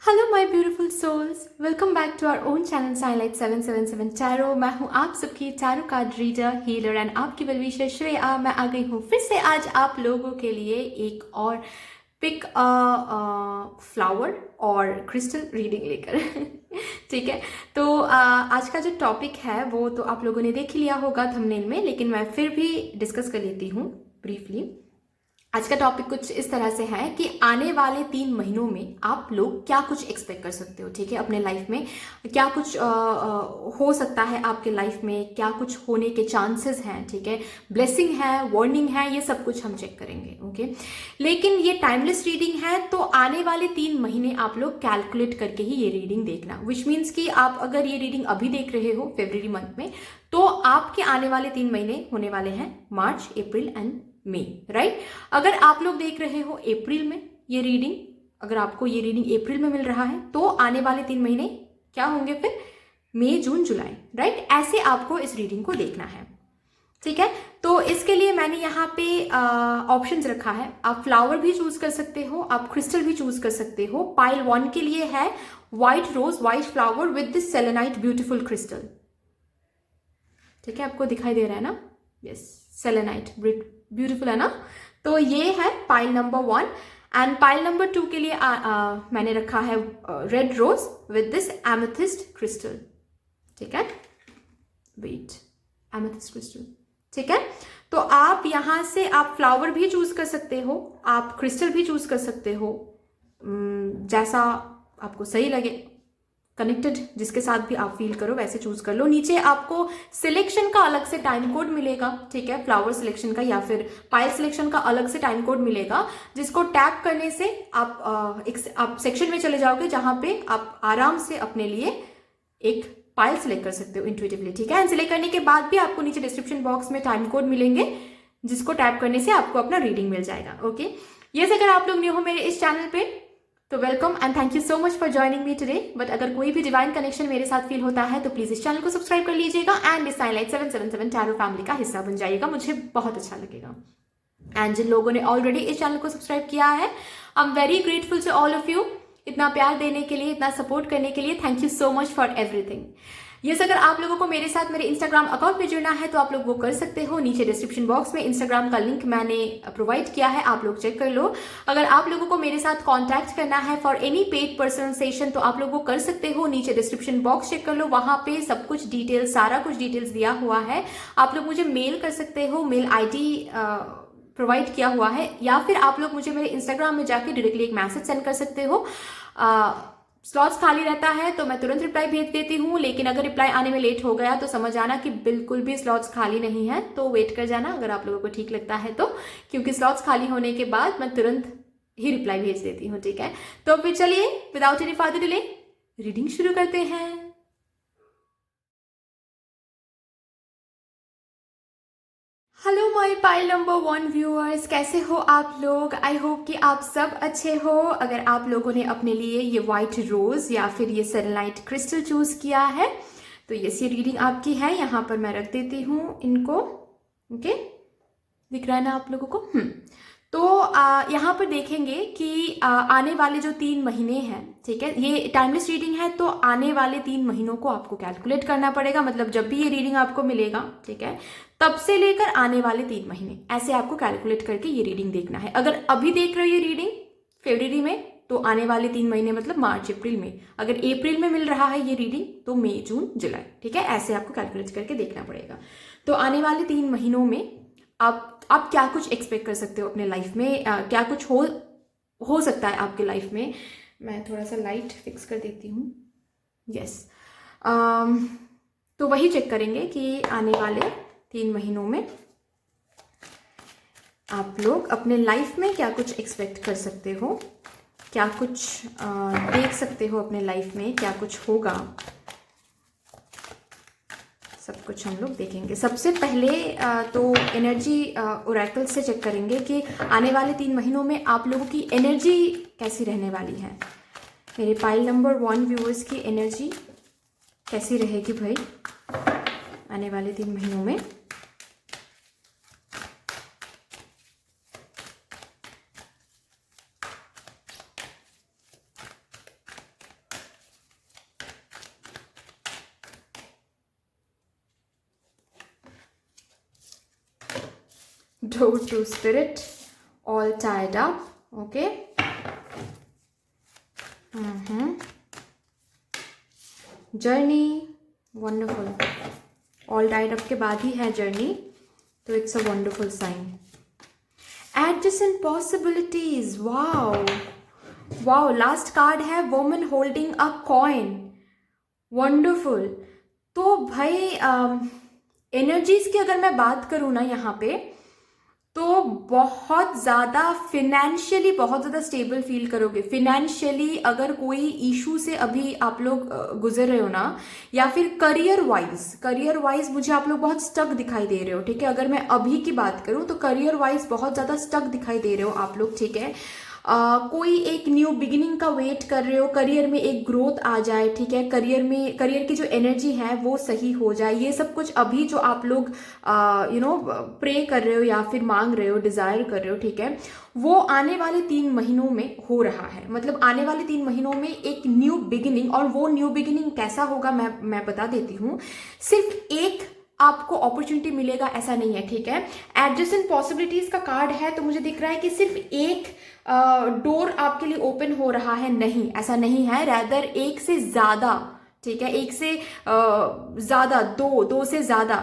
Hello my beautiful souls, welcome back to our own channel Signlight 777 tarot. मैं हूं आप सबकी tarot card reader, healer and आपकी wellwisher Shreya. मैं आ गई हूं फिर से आज आप लोगों के लिए एक और पिक फ्लावर और क्रिस्टल रीडिंग लेकर ठीक है। तो आज का जो टॉपिक है वो तो आप लोगों ने देख ही लिया होगा थंबनेल में, लेकिन मैं फिर भी डिस्कस कर लेती हूँ ब्रीफली। आज का टॉपिक कुछ इस तरह से है कि आने वाले 3 महीनों में आप लोग क्या कुछ एक्सपेक्ट कर सकते हो। ठीक है, अपने लाइफ में क्या कुछ हो सकता है, आपके लाइफ में क्या कुछ होने के चांसेस हैं। ठीक है, ब्लेसिंग है, वार्निंग है, ये सब कुछ हम चेक करेंगे। ओके, लेकिन ये टाइमलेस रीडिंग है, तो आने वाले 3 महीने आप लोग कैलकुलेट करके ही ये रीडिंग देखना। विच मीन्स कि आप अगर ये रीडिंग अभी देख रहे हो फरवरी मंथ में, तो आपके आने वाले 3 महीने होने वाले हैं मार्च, अप्रैल एंड मई, राइट। अगर आप लोग देख रहे हो अप्रैल में ये रीडिंग, अगर आपको ये रीडिंग अप्रैल में मिल रहा है, तो आने वाले 3 महीने क्या होंगे फिर? मई, जून, जुलाई, राइट। ऐसे आपको इस रीडिंग को देखना है। ठीक है, तो इसके लिए मैंने यहाँ पे ऑप्शंस रखा है। आप फ्लावर भी चूज कर सकते हो, आप क्रिस्टल भी चूज कर सकते हो। पाइल 1 के लिए है white rose, white flower with this selenite beautiful crystal. ठीक है, आपको दिखाई दे रहा है ना? यस, सेलेनाइट ब्यूटीफुल है ना। तो ये है pile number 1। And pile number 2 के लिए मैंने रखा है red rose with this amethyst crystal. ठीक है, वेट, एमेथिस्ट क्रिस्टल। ठीक है, तो आप यहां से आप फ्लावर भी चूज कर सकते हो, आप क्रिस्टल भी चूज कर सकते हो, जैसा आपको सही लगे, कनेक्टेड जिसके साथ भी आप फील करो वैसे चूज कर लो। नीचे आपको सिलेक्शन का अलग से टाइम कोड मिलेगा। ठीक है, फ्लावर सिलेक्शन का या फिर पाइल सिलेक्शन का अलग से टाइम कोड मिलेगा, जिसको टैप करने से आप सेक्शन में चले जाओगे जहां पे आप आराम से अपने लिए एक पाइल सिलेक्ट कर सकते हो इंट्यूटिवली। ठीक है, एंड सिलेक्ट करने के बाद भी आपको नीचे डिस्क्रिप्शन बॉक्स में टाइम कोड मिलेंगे, जिसको टैप करने से आपको अपना रीडिंग मिल जाएगा। ओके, ये अगर आप लोग न्यू हो मेरे इस चैनल पे तो welcome and thank you so much for joining me today. But अगर कोई भी डिवाइन कनेक्शन मेरे साथ फील होता है तो प्लीज इस चैनल को सब्सक्राइब कर लीजिएगा एंड इस साइनलाइट 777 टैरो फैमिली का हिस्सा बन जाइएगा, मुझे बहुत अच्छा लगेगा। एंड जिन लोगों ने ऑलरेडी इस चैनल को सब्सक्राइब किया है, I am very grateful to all of you. इतना प्यार देने के लिए, इतना सपोर्ट करने के लिए thank you so much for everything. Yes, अगर आप लोगों को मेरे साथ मेरे इंस्टाग्राम अकाउंट में जुड़ना है तो आप लोग वो कर सकते हो। नीचे डिस्क्रिप्शन बॉक्स में इंस्टाग्राम का लिंक मैंने प्रोवाइड किया है, आप लोग चेक कर लो। अगर आप लोगों को मेरे साथ कांटेक्ट करना है for any paid personal session तो आप लोग वो कर सकते हो। नीचे डिस्क्रिप्शन बॉक्स चेक कर लो, वहां पे सब कुछ डिटेल्स, सारा कुछ डिटेल्स दिया हुआ है। आप लोग मुझे मेल कर सकते हो, मेल आईडी प्रोवाइड किया हुआ है, या फिर आप लोग मुझे मेरे इंस्टाग्राम में जाके डायरेक्टली एक मैसेज सेंड कर सकते हो। स्लॉट्स खाली रहता है तो मैं तुरंत रिप्लाई भेज देती हूँ, लेकिन अगर रिप्लाई आने में लेट हो गया तो समझ आना कि बिल्कुल भी स्लॉट्स खाली नहीं है, तो वेट कर जाना अगर आप लोगों को ठीक लगता है तो, क्योंकि स्लॉट्स खाली होने के बाद मैं तुरंत ही रिप्लाई भेज देती हूँ। ठीक है, तो फिर चलिए without any further delay reading शुरू करते हैं। Hello my pile number 1 viewers, कैसे हो आप लोग? आई होप कि आप सब अच्छे हो। अगर आप लोगों ने अपने लिए ये वाइट रोज या फिर ये सेलेनाइट क्रिस्टल चूज किया है तो ये रीडिंग आपकी है। यहाँ पर मैं रख देती हूँ इनको। ओके, दिख रहा है ना आप लोगों को? तो यहाँ पर देखेंगे कि आने वाले जो 3 महीने हैं, ठीक है, ये टाइमलेस रीडिंग है, तो आने वाले 3 महीनों को आपको कैलकुलेट करना पड़ेगा। मतलब जब भी ये रीडिंग आपको मिलेगा, ठीक है, तब से लेकर आने वाले 3 महीने ऐसे आपको कैलकुलेट करके ये रीडिंग देखना है। अगर अभी देख रहे हो ये रीडिंग फरवरी में, तो आने वाले 3 महीने मतलब मार्च, अप्रैल में। अगर अप्रैल में मिल रहा है ये रीडिंग तो मई, जून, जुलाई। ठीक है, ऐसे आपको कैलकुलेट करके देखना पड़ेगा। तो आने वाले 3 महीनों में आप क्या कुछ एक्सपेक्ट कर सकते हो अपने लाइफ में, क्या कुछ हो सकता है आपके लाइफ में। मैं थोड़ा सा लाइट फिक्स कर देती हूँ। यस, तो वही चेक करेंगे कि आने वाले 3 महीनों में आप लोग अपने लाइफ में क्या कुछ एक्सपेक्ट कर सकते हो, क्या कुछ देख सकते हो अपने लाइफ में, क्या कुछ होगा, सब कुछ हम लोग देखेंगे। सबसे पहले तो एनर्जी ओरेकल से चेक करेंगे कि आने वाले 3 महीनों में आप लोगों की एनर्जी कैसी रहने वाली है। मेरे पाइल नंबर 1 व्यूअर्स की एनर्जी कैसी रहेगी भाई आने वाले 3 महीनों में। Door to Spirit, all tied up. Okay. Journey, wonderful. All tied up के बाद ही है journey, तो it's a wonderful sign. Adjacent possibilities. Wow. Wow. Last card है woman holding a coin. Wonderful. तो भाई एनर्जीज की अगर मैं बात करूँ ना यहाँ पे, तो बहुत ज़्यादा फिनेंशियली बहुत ज़्यादा स्टेबल फील करोगे. फिनेंशियली अगर कोई इशू से अभी आप लोग गुजर रहे हो ना, या फिर करियर वाइज मुझे आप लोग बहुत स्टक दिखाई दे रहे हो. ठीक है, अगर मैं अभी की बात करूं तो करियर वाइज बहुत ज़्यादा स्टक दिखाई दे रहे हो आप लोग. ठीक है, कोई एक न्यू बिगिनिंग का वेट कर रहे हो, करियर में एक ग्रोथ आ जाए. ठीक है, करियर की जो एनर्जी है वो सही हो जाए. ये सब कुछ अभी जो आप लोग प्रे कर रहे हो या फिर मांग रहे हो, डिजायर कर रहे हो, ठीक है, वो आने वाले 3 महीनों में हो रहा है. मतलब आने वाले 3 महीनों में एक न्यू बिगिनिंग. और वो न्यू बिगिनिंग कैसा होगा मैं बता देती हूँ. सिर्फ एक आपको अपॉर्चुनिटी मिलेगा ऐसा नहीं है. ठीक है, एडजेसेंट पॉसिबिलिटीज का कार्ड है, तो मुझे दिख रहा है कि सिर्फ एक डोर आपके लिए ओपन हो रहा है. नहीं, ऐसा नहीं है. रैदर एक से ज्यादा. ठीक है, एक से ज्यादा, दो से ज्यादा.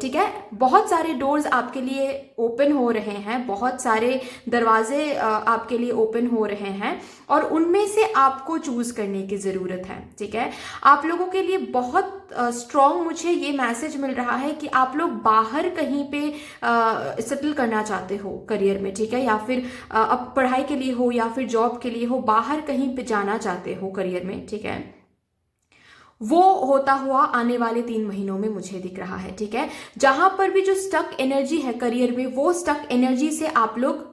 ठीक है, बहुत सारे डोर्स आपके लिए ओपन हो रहे हैं, बहुत सारे दरवाजे आपके लिए ओपन हो रहे हैं, और उनमें से आपको चूज करने की जरूरत है. ठीक है, आप लोगों के लिए बहुत स्ट्रॉन्ग मुझे ये मैसेज मिल रहा है कि आप लोग बाहर कहीं पे सेटल करना चाहते हो करियर में. ठीक है, या फिर अब पढ़ाई के लिए हो या फिर जॉब के लिए हो, बाहर कहीं पे जाना चाहते हो करियर में. ठीक है, वो होता हुआ आने वाले 3 महीनों में मुझे दिख रहा है. ठीक है, जहां पर भी जो स्टक एनर्जी है करियर में, वो स्टक एनर्जी से आप लोग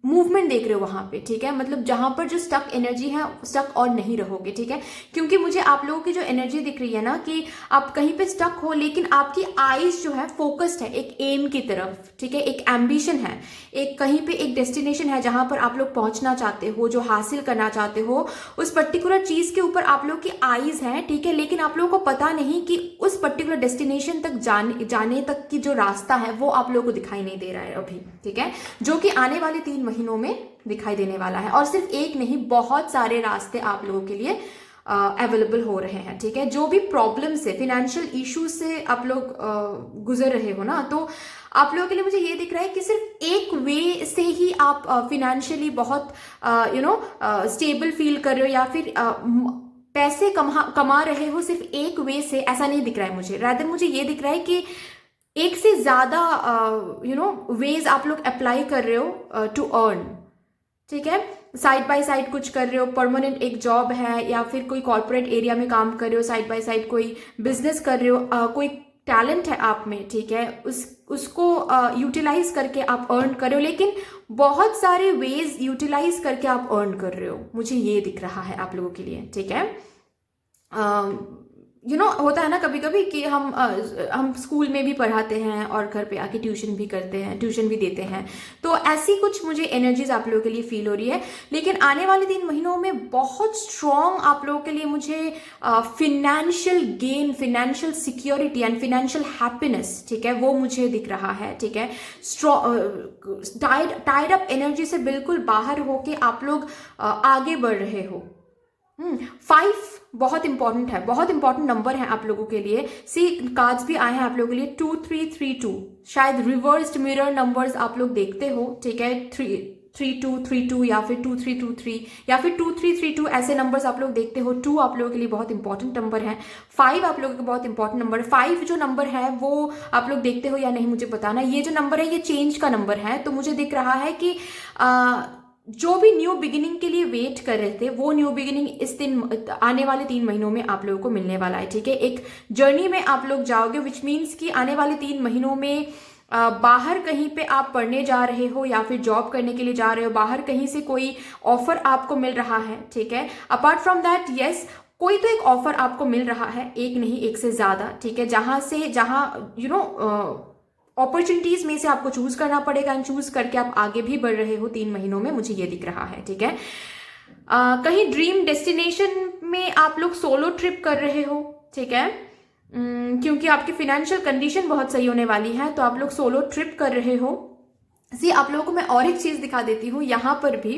मूवमेंट देख रहे हो वहां पे. ठीक है, मतलब जहां पर जो स्टक एनर्जी है, स्टक और नहीं रहोगे. ठीक है, क्योंकि मुझे आप लोगों की जो एनर्जी दिख रही है ना, कि आप कहीं पे स्टक हो, लेकिन आपकी आईज जो है फोकस्ड है एक एम की तरफ. ठीक है, एक एम्बिशन है, एक कहीं पे एक डेस्टिनेशन है जहां पर आप लोग पहुंचना चाहते हो, जो हासिल करना चाहते हो, उस पर्टिकुलर चीज के ऊपर आप लोग की आईज है. ठीक है, लेकिन आप लोगों को पता नहीं कि उस पर्टिकुलर डेस्टिनेशन तक जाने तक की जो रास्ता है वो आप लोगों को दिखाई नहीं दे रहा है अभी. ठीक है, जो कि आने वाले 3 महीनों में दिखाई देने वाला है. और सिर्फ एक नहीं, बहुत सारे रास्ते आप लोगों के लिए अवेलेबल हो रहे हैं. ठीक है, जो भी प्रॉब्लम से, फाइनेंशियल इश्यूज से आप लोग गुजर रहे हो ना, तो आप लोगों के लिए मुझे ये दिख रहा है कि सिर्फ एक वे से ही आप फाइनेंशियली बहुत स्टेबल फील कर रहे हो, या फिर पैसे कमा रहे हो सिर्फ एक वे से. ऐसा नहीं दिख रहा है मुझे. रादर मुझे ये दिख रहा है कि एक से ज्यादा वेज आप लोग अप्लाई कर रहे हो टू अर्न. ठीक है, साइड बाय साइड कुछ कर रहे हो, परमानेंट एक जॉब है, या फिर कोई कॉर्पोरेट एरिया में काम कर रहे हो, साइड बाय साइड कोई बिजनेस कर रहे हो, कोई टैलेंट है आप में. ठीक है, उसको यूटिलाइज करके आप अर्न कर रहे हो, लेकिन बहुत सारे वेज यूटिलाइज करके आप अर्न कर रहे हो. मुझे ये दिख रहा है आप लोगों के लिए. ठीक है, होता है ना कभी कभी कि हम स्कूल में भी पढ़ाते हैं और घर पे आके ट्यूशन भी करते हैं, ट्यूशन भी देते हैं. तो ऐसी कुछ मुझे एनर्जीज आप लोगों के लिए फील हो रही है. लेकिन आने वाले 3 महीनों में बहुत स्ट्रॉन्ग आप लोगों के लिए मुझे financial gain, financial security and financial happiness, ठीक है, वो मुझे दिख रहा है. ठीक है, टाइड अप एनर्जी से बिल्कुल बाहर होके आप लोग आगे बढ़ रहे हो. 5 बहुत इंपॉर्टेंट है, बहुत इंपॉर्टेंट नंबर है आप लोगों के लिए. सी कार्ड्स भी आए हैं आप लोगों के लिए 2 3 3 2. शायद रिवर्स्ड मिरर नंबर्स आप लोग देखते हो. ठीक है, 3 2 3 2 या फिर 2 3 2 3 या फिर 2 3 3 2 ऐसे नंबर्स आप लोग देखते हो. 2 आप लोगों के लिए बहुत इंपॉर्टेंट नंबर है. 5 आप लोगों के बहुत इंपॉर्टेंट नंबर. 5 जो नंबर है वो आप लोग देखते हो या नहीं मुझे बताना. ये जो नंबर है ये चेंज का नंबर है. तो मुझे दिख रहा है कि जो भी न्यू बिगिनिंग के लिए वेट कर रहे थे, वो न्यू बिगिनिंग आने वाले 3 महीनों में आप लोगों को मिलने वाला है. ठीक है, एक जर्नी में आप लोग जाओगे, विच मीन्स कि आने वाले 3 महीनों में बाहर कहीं पे आप पढ़ने जा रहे हो या फिर जॉब करने के लिए जा रहे हो, बाहर कहीं से कोई ऑफर आपको मिल रहा है. ठीक है, अपार्ट फ्रॉम दैट यस, कोई तो एक ऑफर आपको मिल रहा है, एक नहीं एक से ज्यादा. ठीक है, जहां अपॉर्चुनिटीज में से आपको चूज करना पड़ेगा, एंड चूज करके आप आगे भी बढ़ रहे हो 3 महीनों में, मुझे ये दिख रहा है. ठीक है, कहीं ड्रीम डेस्टिनेशन में आप लोग सोलो ट्रिप कर रहे हो. ठीक है, क्योंकि आपकी फाइनेंशियल कंडीशन बहुत सही होने वाली है, तो आप लोग सोलो ट्रिप कर रहे हो. सी आप लोगों को मैं और एक चीज दिखा देती हूँ, यहाँ पर भी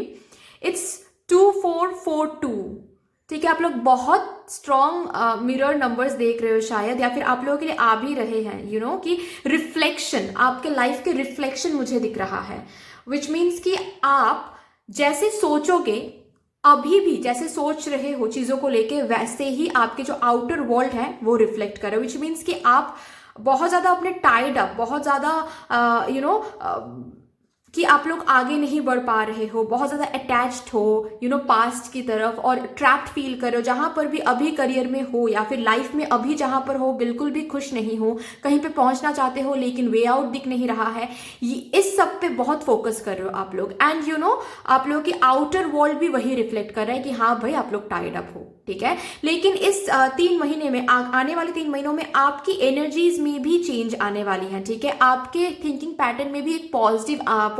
इट्स 2442। ठीक है, आप लोग बहुत स्ट्रॉन्ग मिरर नंबर्स देख रहे हो शायद, या फिर आप लोगों के लिए आ भी रहे हैं, यू नो कि रिफ्लेक्शन, आपके लाइफ के रिफ्लेक्शन मुझे दिख रहा है, विच मीन्स कि आप जैसे सोचोगे, अभी भी जैसे सोच रहे हो चीजों को लेके, वैसे ही आपके जो आउटर वर्ल्ड है वो रिफ्लेक्ट करे, विच मीन्स कि आप बहुत ज्यादा अपने टाइड अप, बहुत ज्यादा यू नो कि आप लोग आगे नहीं बढ़ पा रहे हो, बहुत ज़्यादा अटैच्ड हो यू नो पास्ट की तरफ, और ट्रैप्ड फील कर रहे हो जहाँ पर भी अभी करियर में हो या फिर लाइफ में अभी जहाँ पर हो, बिल्कुल भी खुश नहीं हो, कहीं पे पहुँचना चाहते हो लेकिन वे आउट दिख नहीं रहा है, ये इस सब पे बहुत फोकस कर रहे हो आप लोग। एंड यू नो आप लोग की आउटर वर्ल्ड भी वही रिफ्लेक्ट कर रहा है कि हाँ भाई आप लोग टाइड अप हो, ठीक है। लेकिन इस 3 महीने में, आने वाले 3 महीनों में आपकी एनर्जीज में भी चेंज आने वाली है, ठीक है। आपके थिंकिंग पैटर्न में भी एक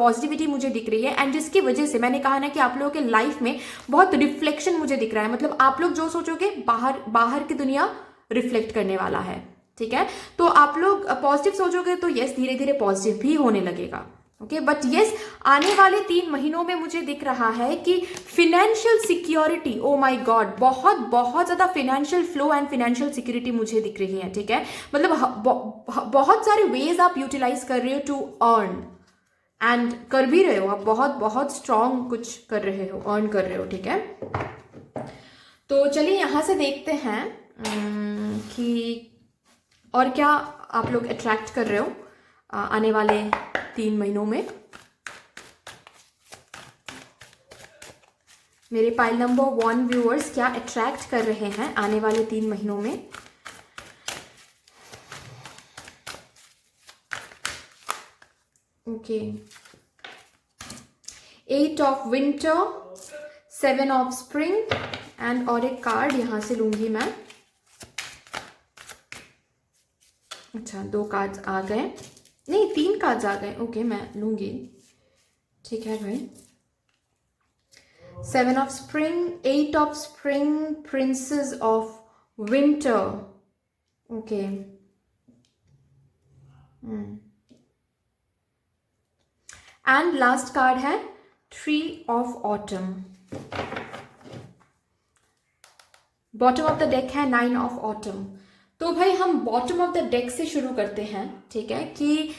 पॉजिटिविटी मुझे दिख रही है, एंड जिसकी वजह से मैंने कहा ना कि आप लोगों के लाइफ में बहुत रिफ्लेक्शन मुझे दिख रहा है, मतलब आप लोग जो सोचोगे बाहर की दुनिया रिफ्लेक्ट करने वाला है, ठीक है। तो आप लोग पॉजिटिव सोचोगे तो यस धीरे धीरे पॉजिटिव भी होने लगेगा, ओके। बट यस आने वाले 3 महीनों में मुझे दिख रहा है कि financial security, oh my God, बहुत बहुत ज्यादा financial flow and financial security मुझे दिख रही है, ठीक है। मतलब बहुत सारे वेज आप यूटिलाइज कर रहे हो टू अर्न, एंड कर भी रहे हो आप, बहुत बहुत स्ट्रॉन्ग कुछ कर रहे हो, अर्न कर रहे हो, ठीक है। तो चलिए यहां से देखते हैं कि और क्या आप लोग अट्रैक्ट कर रहे हो आने वाले 3 महीनों में। मेरे पाइल नंबर 1 व्यूअर्स क्या अट्रैक्ट कर रहे हैं आने वाले 3 महीनों में। Okay, 8 of winter, 7 of spring, and और एक कार्ड यहां से लूंगी मैं। अच्छा 2 कार्ड्स आ गए, नहीं 3 कार्ड्स आ गए, ओके मैं लूंगी, ठीक है भाई। 7 of spring, 8 of spring, princess of winter, okay. And last card है 3 of autumn. Bottom of the deck है 9 ऑफ ऑटम। तो भाई हम बॉटम ऑफ द डेक से शुरू करते हैं, ठीक है, कि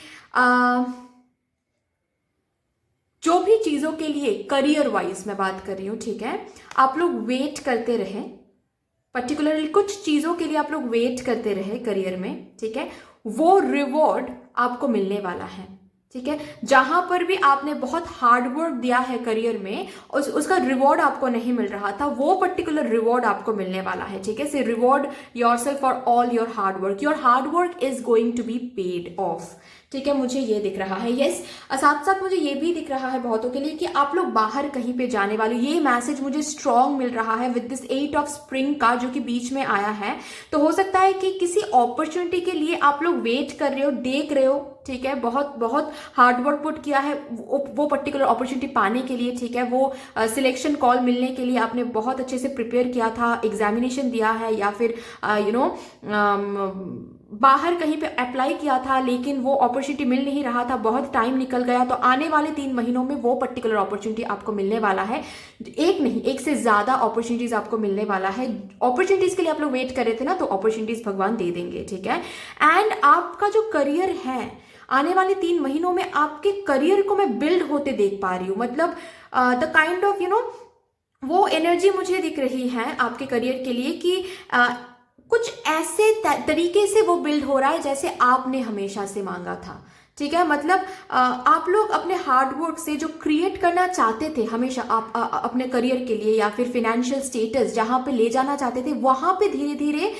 जो भी चीजों के लिए करियर वाइज मैं बात कर रही हूं, ठीक है, आप लोग वेट करते रहे, पर्टिकुलरली कुछ चीजों के लिए आप लोग वेट करते रहे करियर में, ठीक है, वो रिवॉर्ड आपको मिलने वाला है, ठीक है। जहां पर भी आपने बहुत हार्ड वर्क दिया है करियर में, उसका रिवॉर्ड आपको नहीं मिल रहा था, वो पर्टिकुलर रिवॉर्ड आपको मिलने वाला है, ठीक है। से reward yourself for all your hard work, your hard work is going to be paid off, ठीक है। मुझे ये दिख रहा है, यस। साथ साथ मुझे ये भी दिख रहा है बहुतों के लिए कि आप लोग बाहर कहीं पे जाने वाले, ये मैसेज मुझे स्ट्रॉन्ग मिल रहा है विद दिस 8 ऑफ स्प्रिंग का जो कि बीच में आया है। तो हो सकता है कि किसी अपॉर्चुनिटी के लिए आप लोग वेट कर रहे हो, देख रहे हो, ठीक है, बहुत बहुत हार्ड वर्क पुट किया है वो पर्टिकुलर अपॉर्चुनिटी पाने के लिए, ठीक है। वो सिलेक्शन कॉल मिलने के लिए आपने बहुत अच्छे से प्रिपेयर किया था, एग्जामिनेशन दिया है, या फिर यू नो बाहर कहीं पे अप्लाई किया था लेकिन वो अपॉर्चुनिटी मिल नहीं रहा था, बहुत टाइम निकल गया। तो आने वाले 3 महीनों में वो पर्टिकुलर अपॉर्चुनिटी आपको मिलने वाला है, एक नहीं एक से ज्यादा अपॉर्चुनिटीज आपको मिलने वाला है। अपॉर्चुनिटीज के लिए आप लोग वेट कर रहे थे ना, तो अपॉर्चुनिटीज भगवान दे देंगे, ठीक है। एंड आपका जो करियर है आने वाले 3 महीनों में, आपके करियर को मैं बिल्ड होते देख पा रही हूँ, मतलब the kind of you know वो एनर्जी मुझे दिख रही है आपके करियर के लिए कि कुछ ऐसे तरीके से वो बिल्ड हो रहा है जैसे आपने हमेशा से मांगा था, ठीक है। मतलब आप लोग अपने हार्ड वर्क से जो क्रिएट करना चाहते थे हमेशा आप अपने करियर के लिए, या फिर फाइनेंशियल स्टेटस जहां पे ले जाना चाहते थे, वहां पे धीरे धीरे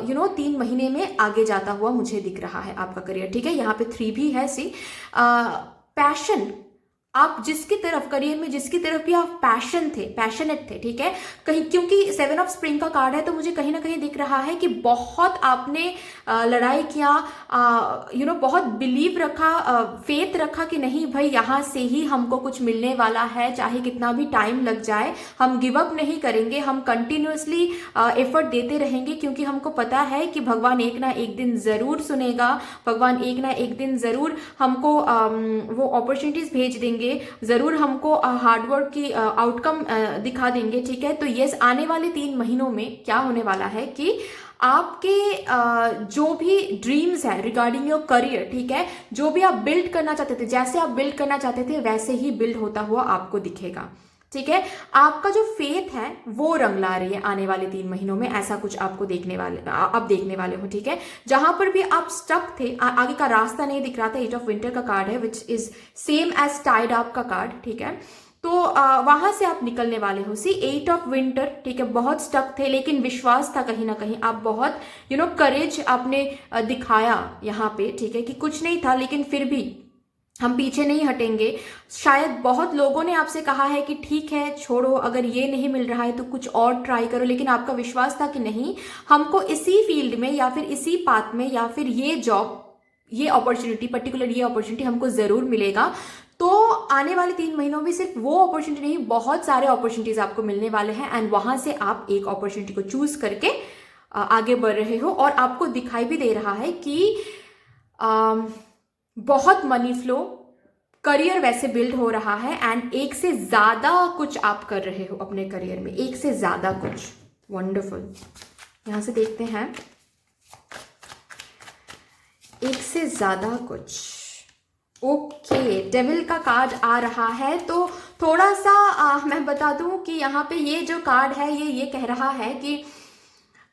यू नो 3 महीने में आगे जाता हुआ मुझे दिख रहा है आपका करियर, ठीक है। यहाँ पे 3 भी है, सी पैशन आप जिसकी तरफ करियर में जिसकी तरफ भी आप पैशनेट थे, ठीक है, कहीं क्योंकि 7 ऑफ स्प्रिंग का कार्ड है तो मुझे कहीं ना कहीं दिख रहा है कि बहुत आपने लड़ाई किया, बहुत बिलीव रखा, फेथ रखा कि नहीं भाई यहाँ से ही हमको कुछ मिलने वाला है, चाहे कितना भी टाइम लग जाए हम गिव अप नहीं करेंगे, हम कंटिन्यूअसली एफर्ट देते रहेंगे, क्योंकि हमको पता है कि भगवान एक ना एक दिन ज़रूर सुनेगा, भगवान एक ना एक दिन ज़रूर हमको वो अपॉर्चुनिटीज़ भेज देंगे, ज़रूर हमको हार्डवर्क की आउटकम दिखा देंगे, ठीक है। तो यस, आने वाले 3 महीनों में क्या होने वाला है कि आपके जो भी ड्रीम्स है रिगार्डिंग योर करियर, ठीक है, जो भी आप बिल्ड करना चाहते थे, जैसे आप बिल्ड करना चाहते थे वैसे ही बिल्ड होता हुआ आपको दिखेगा, ठीक है। आपका जो फेथ है वो रंग ला रही है आने वाले 3 महीनों में, ऐसा कुछ आपको आप देखने वाले हो, ठीक है। जहां पर भी आप स्टक थे, आगे का रास्ता नहीं दिख रहा था, 8 ऑफ विंटर का कार्ड है which is same as tied up का कार्ड, ठीक है। तो वहां से आप निकलने वाले हो। सी 8 ऑफ विंटर, ठीक है, बहुत स्टक थे लेकिन विश्वास था कहीं ना कहीं, आप बहुत करेज आपने दिखाया यहाँ पे, ठीक है, कि कुछ नहीं था लेकिन फिर भी हम पीछे नहीं हटेंगे। शायद बहुत लोगों ने आपसे कहा है कि ठीक है छोड़ो, अगर ये नहीं मिल रहा है तो कुछ और ट्राई करो, लेकिन आपका विश्वास था कि नहीं, हमको इसी फील्ड में या फिर इसी पाथ में या फिर ये जॉब, ये अपॉर्चुनिटी, पर्टिकुलर ये अपॉर्चुनिटी हमको जरूर मिलेगा। तो आने वाले 3 महीनों में सिर्फ वो अपॉर्चुनिटी नहीं, बहुत सारे अपॉर्चुनिटीज आपको मिलने वाले हैं एंड वहां से आप एक अपॉर्चुनिटी को चूज करके आगे बढ़ रहे हो। और आपको दिखाई भी दे रहा है कि बहुत मनी फ्लो, करियर वैसे बिल्ड हो रहा है एंड एक से ज्यादा कुछ आप कर रहे हो अपने करियर में, एक से ज्यादा कुछ। वंडरफुल। यहां से देखते हैं, एक से ज्यादा कुछ। ओके, डेविल का कार्ड आ रहा है। तो थोड़ा सा मैं बता दूं कि यहाँ पे ये जो कार्ड है ये कह रहा है कि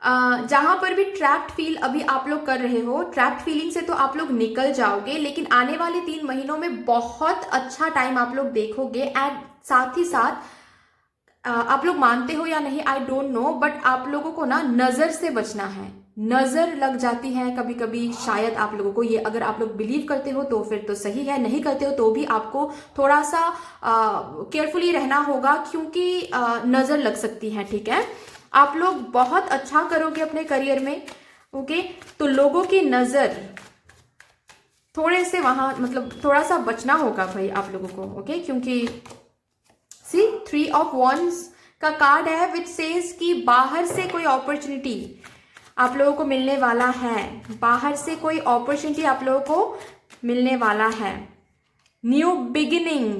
जहां पर भी ट्रैप्ड फील अभी आप लोग कर रहे हो, ट्रैप्ड फीलिंग से तो आप लोग निकल जाओगे, लेकिन आने वाले 3 महीनों में बहुत अच्छा टाइम आप लोग देखोगे। एंड साथ ही साथ आप लोग मानते हो या नहीं आई डोंट नो, बट आप लोगों को ना नजर से बचना है। नजर लग जाती है कभी कभी शायद आप लोगों को, ये अगर आप लोग बिलीव करते हो तो फिर तो सही है, नहीं करते हो तो भी आपको थोड़ा सा केयरफुली रहना होगा, क्योंकि नजर लग सकती है, ठीक है। आप लोग बहुत अच्छा करोगे अपने करियर में, ओके। तो लोगों की नजर थोड़े से वहां, मतलब थोड़ा सा बचना होगा भाई आप लोगों को, ओके। क्योंकि सी 3 ऑफ वॉन्ड्स का कार्ड है विच सेज कि बाहर से कोई अपॉर्चुनिटी आप लोगों को मिलने वाला है, बाहर से कोई अपॉर्चुनिटी आप लोगों को मिलने वाला है। New beginning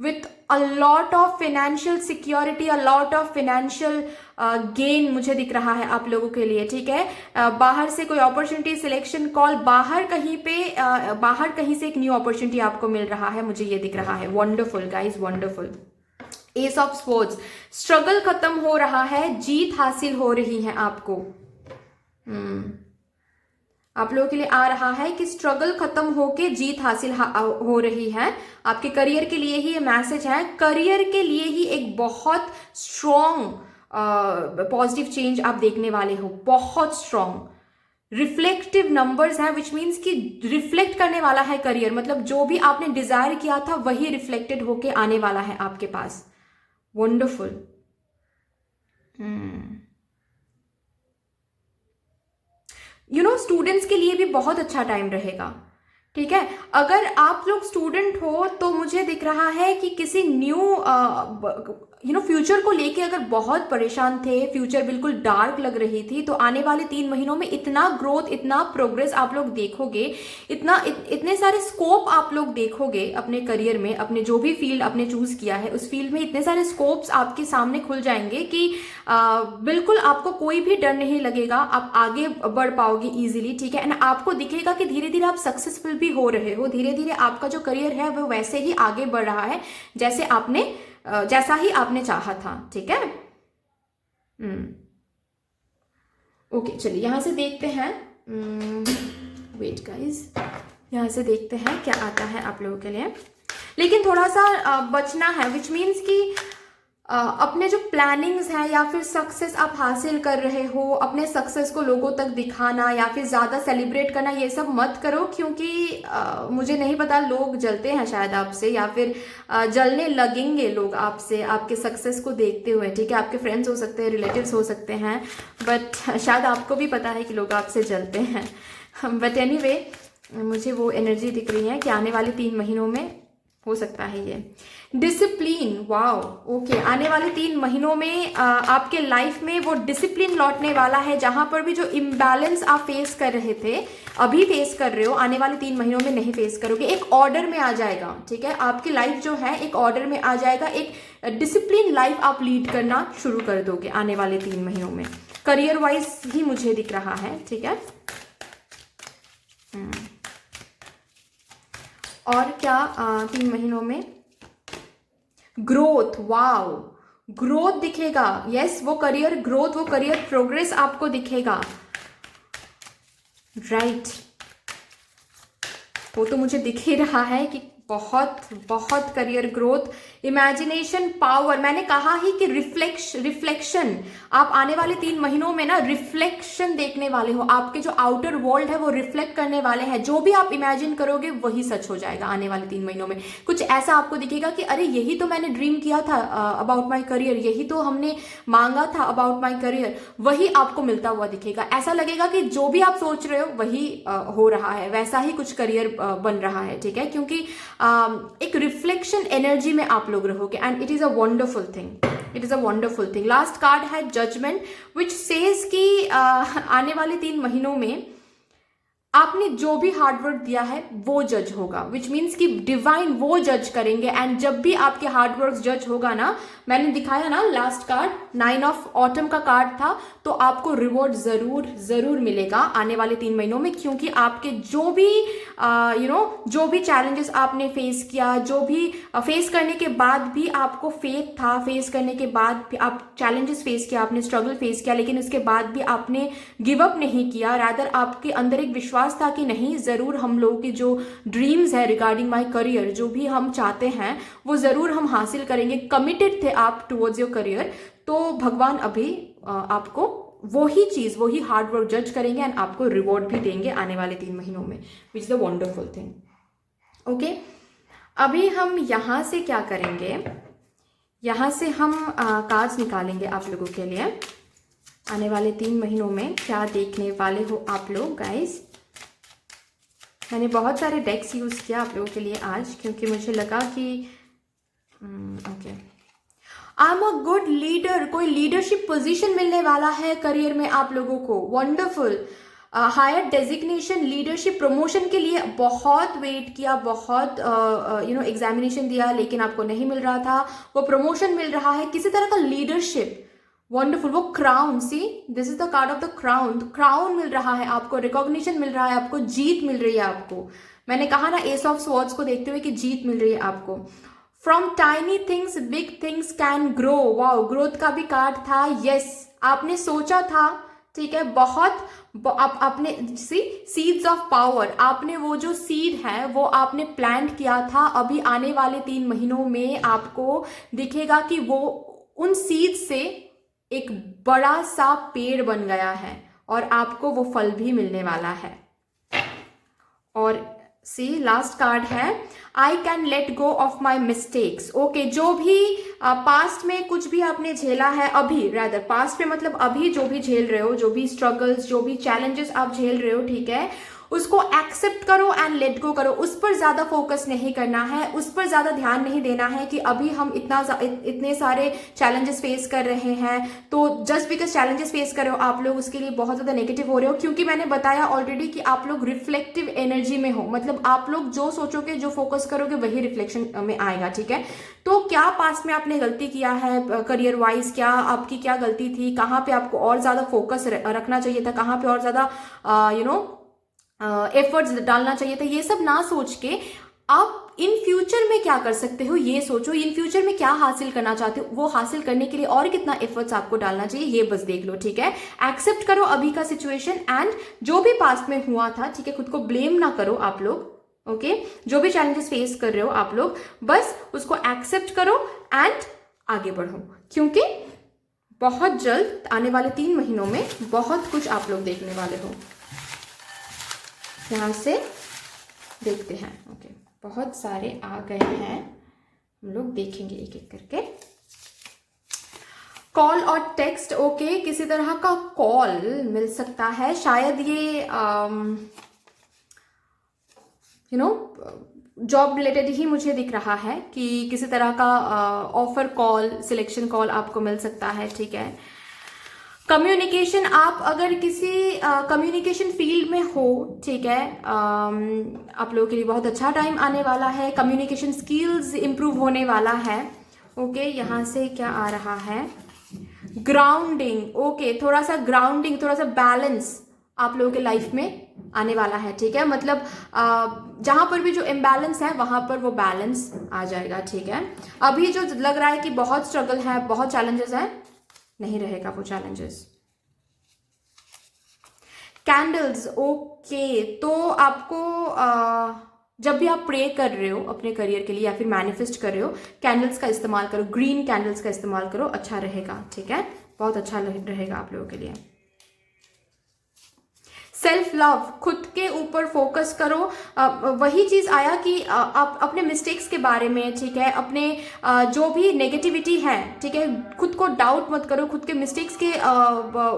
with a lot of financial security, a lot of financial gain मुझे दिख रहा है आप लोगों के लिए, ठीक है। बाहर से कोई अपॉर्चुनिटी, सिलेक्शन कॉल, बाहर कहीं पे बाहर कहीं से एक न्यू अपॉर्चुनिटी आपको मिल रहा है, मुझे ये दिख रहा है। Wonderful guys, wonderful. S of sports, struggle खत्म हो रहा है, जीत हासिल हो रही है आपको। आप लोगों के लिए आ रहा है कि स्ट्रगल खत्म होके जीत हासिल हो रही है। आपके करियर के लिए ही ये मैसेज है, करियर के लिए ही एक बहुत स्ट्रॉन्ग पॉजिटिव चेंज आप देखने वाले हो, बहुत स्ट्रॉन्ग। रिफ्लेक्टिव नंबर्स हैं विच मीन्स कि रिफ्लेक्ट करने वाला है करियर, मतलब जो भी आपने डिजायर किया था वही रिफ्लेक्टेड होके आने वाला है आपके पास। वंडरफुल। स्टूडेंट्स के लिए भी बहुत अच्छा टाइम रहेगा, ठीक है। अगर आप लोग स्टूडेंट हो तो मुझे दिख रहा है कि किसी न्यू फ्यूचर को लेके अगर बहुत परेशान थे, फ्यूचर बिल्कुल डार्क लग रही थी, तो आने वाले 3 महीनों में इतना ग्रोथ, इतना प्रोग्रेस आप लोग देखोगे, इतने सारे स्कोप आप लोग देखोगे अपने करियर में, अपने जो भी फील्ड आपने चूज किया है उस फील्ड में इतने सारे स्कोप्स आपके सामने खुल जाएंगे कि बिल्कुल आपको कोई भी डर नहीं लगेगा, आप आगे बढ़ पाओगे इजीली, ठीक है। एंड आपको दिखेगा कि धीरे धीरे आप सक्सेसफुल भी हो रहे हो, धीरे धीरे आपका जो करियर है वो वैसे ही आगे बढ़ रहा है जैसा ही आपने चाहा था, ठीक है। ओके, चलिए यहां से देखते हैं। वेट गाइस, यहां से देखते हैं क्या आता है आप लोगों के लिए। लेकिन थोड़ा सा बचना है, विच मीन्स कि अपने जो प्लानिंग्स हैं या फिर सक्सेस आप हासिल कर रहे हो, अपने सक्सेस को लोगों तक दिखाना या फिर ज़्यादा सेलिब्रेट करना, ये सब मत करो, क्योंकि मुझे नहीं पता, लोग जलते हैं शायद आपसे, या फिर जलने लगेंगे लोग आपसे आपके सक्सेस को देखते हुए, ठीक है। आपके फ्रेंड्स हो सकते हैं, रिलेटिव्स हो सकते हैं, बट शायद आपको भी पता है कि लोग आपसे जलते हैं। बट एनीवे, मुझे वो एनर्जी दिख रही है कि आने वाले 3 महीनों में हो सकता है ये डिसिप्लिन। वाओ, ओके, आने वाले 3 महीनों में आपके लाइफ में वो डिसिप्लिन लौटने वाला है। जहां पर भी जो इम्बैलेंस आप फेस कर रहे थे, अभी फेस कर रहे हो, आने वाले 3 महीनों में नहीं फेस करोगे, एक ऑर्डर में आ जाएगा, ठीक है। आपकी लाइफ जो है एक ऑर्डर में आ जाएगा, एक डिसिप्लिन लाइफ आप लीड करना शुरू कर दोगे आने वाले 3 महीनों में। करियर वाइज ही मुझे दिख रहा है, ठीक है। और क्या 3 महीनों में ग्रोथ, वाओ, ग्रोथ दिखेगा। यस, वो करियर ग्रोथ, वो करियर प्रोग्रेस आपको दिखेगा, राइट। वो तो मुझे दिख ही रहा है कि बहुत बहुत करियर ग्रोथ, इमेजिनेशन पावर। मैंने कहा ही कि रिफ्लेक्शन, आप आने वाले 3 महीनों में ना रिफ्लेक्शन देखने वाले हो। आपके जो आउटर वर्ल्ड है वो रिफ्लेक्ट करने वाले हैं। जो भी आप इमेजिन करोगे वही सच हो जाएगा आने वाले 3 महीनों में। कुछ ऐसा आपको दिखेगा कि अरे यही तो मैंने ड्रीम किया था अबाउट माई करियर, यही तो हमने मांगा था अबाउट माई करियर, वही आपको मिलता हुआ दिखेगा। ऐसा लगेगा कि जो भी आप सोच रहे हो वही हो रहा है, वैसा ही कुछ करियर बन रहा है, ठीक है। क्योंकि एक रिफ्लेक्शन एनर्जी में आप लोग रहोगे, and it is a wonderful thing, it is a wonderful thing. Last card है जजमेंट, विच सेज कि आने वाले 3 महीनों में आपने जो भी हार्डवर्क दिया है वो जज होगा, विच मीन्स कि डिवाइन वो जज करेंगे। एंड जब भी आपके हार्डवर्क जज होगा ना, मैंने दिखाया ना लास्ट कार्ड 9 ऑफ ऑटम का कार्ड था, तो आपको रिवॉर्ड जरूर जरूर मिलेगा आने वाले 3 महीनों में। क्योंकि आपके जो भी जो भी चैलेंजेस आपने फेस किया, जो भी फेस करने के बाद भी आपको फेथ था, फेस करने के बाद भी आप चैलेंजेस फेस किया, आपने स्ट्रगल फेस किया, लेकिन उसके बाद भी आपने गिव अप नहीं किया। रादर आपके अंदर एक विश्वास था कि नहीं, जरूर हम लोगों की जो ड्रीम्स है रिगार्डिंग माय करियर, जो भी हम चाहते हैं वो जरूर हम हासिल करेंगे। कमिटेड थे आप टुवर्ड्स योर करियर। तो भगवान अभी आपको वही चीज, वही हार्ड वर्क जज करेंगे एंड आपको रिवॉर्ड भी देंगे आने वाले 3 महीनों में, which is the wonderful thing. Okay, अभी हम यहां से क्या करेंगे, यहां से हम कार्ड्स निकालेंगे आप लोगों के लिए। आने वाले 3 महीनों में क्या देखने वाले हो आप लोग गाइस। मैंने बहुत सारे डेक्स यूज किया आप लोगों के लिए आज, क्योंकि मुझे लगा कि okay, I am a good leader, कोई लीडरशिप पोजीशन मिलने वाला है करियर में आप लोगों को। Wonderful, higher designation, leadership promotion के लिए बहुत वेट किया, बहुत एग्जामिनेशन दिया, लेकिन आपको नहीं मिल रहा था, वो प्रमोशन मिल रहा है, किसी तरह का लीडरशिप। वंडरफुल, वो crown, see this is the card of the crown, crown मिल रहा है आपको, रिकॉग्निशन मिल रहा है आपको, जीत मिल रही है आपको। मैंने कहा ना एस ऑफ स्वॉर्ड्स को देखते हुए कि जीत मिल रही है आपको। From tiny things big things can grow, wow, growth का भी कार्ड था। यस, आपने सोचा था, ठीक है, बहुत आपने सीड्स ऑफ पावर, आपने वो जो सीड है वो आपने प्लांट किया था। अभी आने वाले 3 महीनों में आपको दिखेगा कि वो उन सीड से एक बड़ा सा पेड़ बन गया है और आपको वो फल भी मिलने वाला है। और सी लास्ट कार्ड है I can let go of my mistakes. Okay, जो भी पास्ट में कुछ भी आपने झेला है, अभी रादर पास्ट में मतलब अभी जो भी झेल रहे हो, जो भी स्ट्रगल्स, जो भी चैलेंजेस आप झेल रहे हो, ठीक है, उसको एक्सेप्ट करो एंड लेट गो करो। उस पर ज्यादा फोकस नहीं करना है, उस पर ज्यादा ध्यान नहीं देना है कि अभी हम इतने सारे चैलेंजेस फेस कर रहे हैं, तो जस्ट बिकॉज चैलेंजेस फेस कर रहे हो आप लोग उसके लिए बहुत ज्यादा नेगेटिव हो रहे हो। क्योंकि मैंने बताया ऑलरेडी कि आप लोग रिफ्लेक्टिव एनर्जी में हो, मतलब आप लोग जो सोचोगे, जो फोकस करोगे वही रिफ्लेक्शन में आएगा, ठीक है। तो क्या पास्ट में आपने गलती किया है करियर वाइज, क्या आपकी क्या गलती थी, कहाँ पे आपको और ज्यादा फोकस रखना चाहिए था, कहाँ पे और ज्यादा एफर्ट्स डालना चाहिए था, ये सब ना सोच के आप इन फ्यूचर में क्या कर सकते हो ये सोचो। इन फ्यूचर में क्या हासिल करना चाहते हो, वो हासिल करने के लिए और कितना एफर्ट्स आपको डालना चाहिए, ये बस देख लो, ठीक है। एक्सेप्ट करो अभी का सिचुएशन एंड जो भी पास्ट में हुआ था, ठीक है, खुद को ब्लेम ना करो आप लोग। ओके, जो भी चैलेंजेस फेस कर रहे हो आप लोग, बस उसको एक्सेप्ट करो एंड आगे बढ़ो, क्योंकि बहुत जल्द आने वाले 3 महीनों में बहुत कुछ आप लोग देखने वाले हो। यहाँ से देखते हैं। ओके, बहुत सारे आ गए हैं, हम लोग देखेंगे एक एक करके। कॉल और टेक्स्ट, ओके, किसी तरह का कॉल मिल सकता है, शायद ये जॉब रिलेटेड ही मुझे दिख रहा है कि किसी तरह का ऑफर कॉल, सिलेक्शन कॉल आपको मिल सकता है, ठीक है। कम्युनिकेशन, आप अगर किसी कम्युनिकेशन फील्ड में हो, ठीक है, आप लोगों के लिए बहुत अच्छा टाइम आने वाला है। कम्युनिकेशन स्किल्स इंप्रूव होने वाला है। ओके, यहाँ से क्या आ रहा है, ग्राउंडिंग, ओके, थोड़ा सा ग्राउंडिंग, थोड़ा सा बैलेंस आप लोगों के लाइफ में आने वाला है, ठीक है। मतलब जहां पर भी जो इम्बैलेंस है वहां पर वो बैलेंस आ जाएगा, ठीक है। अभी जो लग रहा है कि बहुत स्ट्रगल है, बहुत चैलेंजेस है, नहीं रहेगा वो चैलेंजेस। कैंडल्स, ओके, तो आपको जब भी आप प्रे कर रहे हो अपने करियर के लिए या फिर मैनिफेस्ट कर रहे हो, कैंडल्स का इस्तेमाल करो, ग्रीन कैंडल्स का इस्तेमाल करो, अच्छा रहेगा, ठीक है, बहुत अच्छा रहेगा आप लोगों के लिए। सेल्फ लव, खुद के ऊपर फोकस करो। वही चीज आया कि आप अपने मिस्टेक्स के बारे में, ठीक है, अपने जो भी नेगेटिविटी है, ठीक है, खुद को डाउट मत करो, खुद के मिस्टेक्स के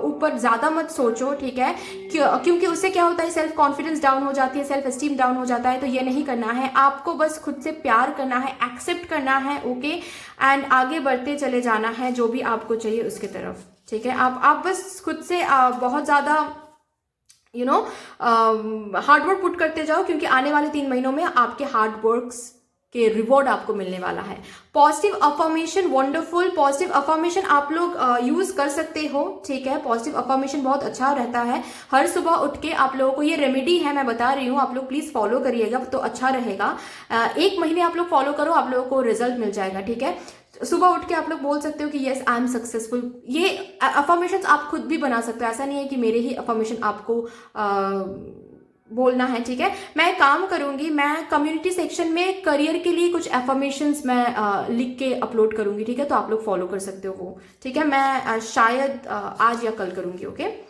ऊपर ज्यादा मत सोचो, ठीक है, क्योंकि उससे क्या होता है, सेल्फ कॉन्फिडेंस डाउन हो जाती है, सेल्फ एस्टीम डाउन हो जाता है। तो ये नहीं करना है आपको, बस खुद से प्यार करना है, एक्सेप्ट करना है, ओके, एंड आगे बढ़ते चले जाना है जो भी आपको चाहिए उसके तरफ, ठीक है। आप बस खुद से बहुत ज्यादा हार्डवर्क पुट करते जाओ, क्योंकि आने वाले 3 महीनों में आपके हार्डवर्क्स के रिवॉर्ड आपको मिलने वाला है। Positive affirmation, wonderful, positive affirmation आप लोग यूज कर सकते हो, ठीक है। पॉजिटिव अफर्मेशन बहुत अच्छा रहता है। हर सुबह उठ के आप लोगों को, ये रेमेडी है, मैं बता रही हूँ, आप लोग प्लीज फॉलो करिएगा तो अच्छा रहेगा। 1 महीने आप लोग फॉलो करो, आप लोगों को रिजल्ट मिल जाएगा, ठीक है। सुबह उठ के आप लोग बोल सकते हो कि यस आई एम सक्सेसफुल। ये अफर्मेशन आप खुद भी बना सकते हो, ऐसा नहीं है कि मेरे ही अफर्मेशन आपको बोलना है, ठीक है। मैं काम करूंगी, मैं कम्युनिटी सेक्शन में करियर के लिए कुछ अफर्मेशंस मैं लिख के अपलोड करूंगी, ठीक है, तो आप लोग फॉलो कर सकते हो वो, ठीक है। मैं शायद आज या कल करूंगी, okay.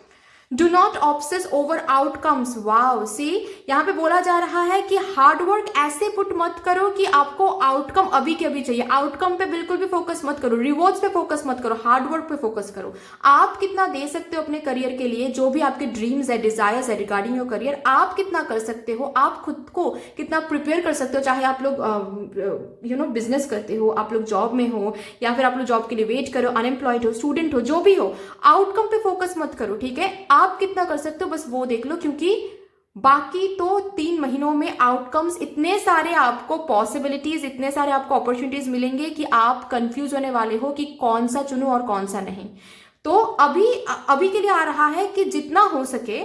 Do not obsess over outcomes, wow, see यहाँ पे बोला जा रहा है कि हार्डवर्क ऐसे पुट मत करो कि आपको आउटकम अभी के अभी चाहिए। आउटकम पे बिल्कुल भी फोकस मत करो, रिवॉर्ड्स पे फोकस मत करो, हार्डवर्क पे फोकस करो। आप कितना दे सकते हो अपने करियर के लिए, जो भी आपके ड्रीम्स है, डिजायर्स है रिगार्डिंग योर करियर, आप कितना कर सकते हो, आप खुद को कितना प्रिपेयर कर सकते हो। चाहे आप लोग बिजनेस करते हो, आप लोग जॉब में हो, या फिर आप लोग जॉब के लिए वेट करो, अनएम्प्लॉयड हो, स्टूडेंट हो, जो भी हो, आउटकम पे फोकस मत करो, ठीक है। आप कितना कर सकते हो बस वो देख लो, क्योंकि बाकी तो 3 महीनों में आउटकम्स, इतने सारे आपको पॉसिबिलिटीज, इतने सारे आपको अपॉर्चुनिटीज मिलेंगे कि आप कंफ्यूज होने वाले हो कि कौन सा चुनूं और कौन सा नहीं। तो अभी के लिए आ रहा है कि जितना हो सके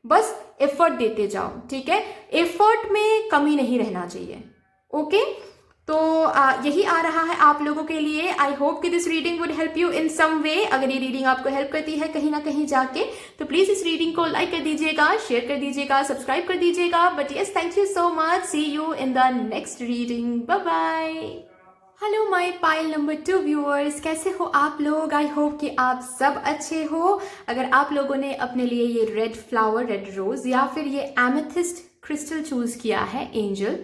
बस एफर्ट देते जाओ, ठीक है। एफर्ट में कमी नहीं रहना चाहिए, ओके। तो यही आ रहा है आप लोगों के लिए। आई होप कि this reading would help you in some way. अगर ये रीडिंग आपको हेल्प करती है कहीं ना कहीं जाके, तो प्लीज इस रीडिंग को लाइक कर दीजिएगा, शेयर कर दीजिएगा, सब्सक्राइब कर दीजिएगा। But yes, thank you so much, see you in the next reading, bye bye. Hello my pile number 2 viewers, कैसे हो आप लोग? आई होप कि आप सब अच्छे हो। अगर आप लोगों ने अपने लिए ये रेड फ्लावर, रेड रोज या फिर ये एमेथिस्ट क्रिस्टल चूज किया है, एंजल,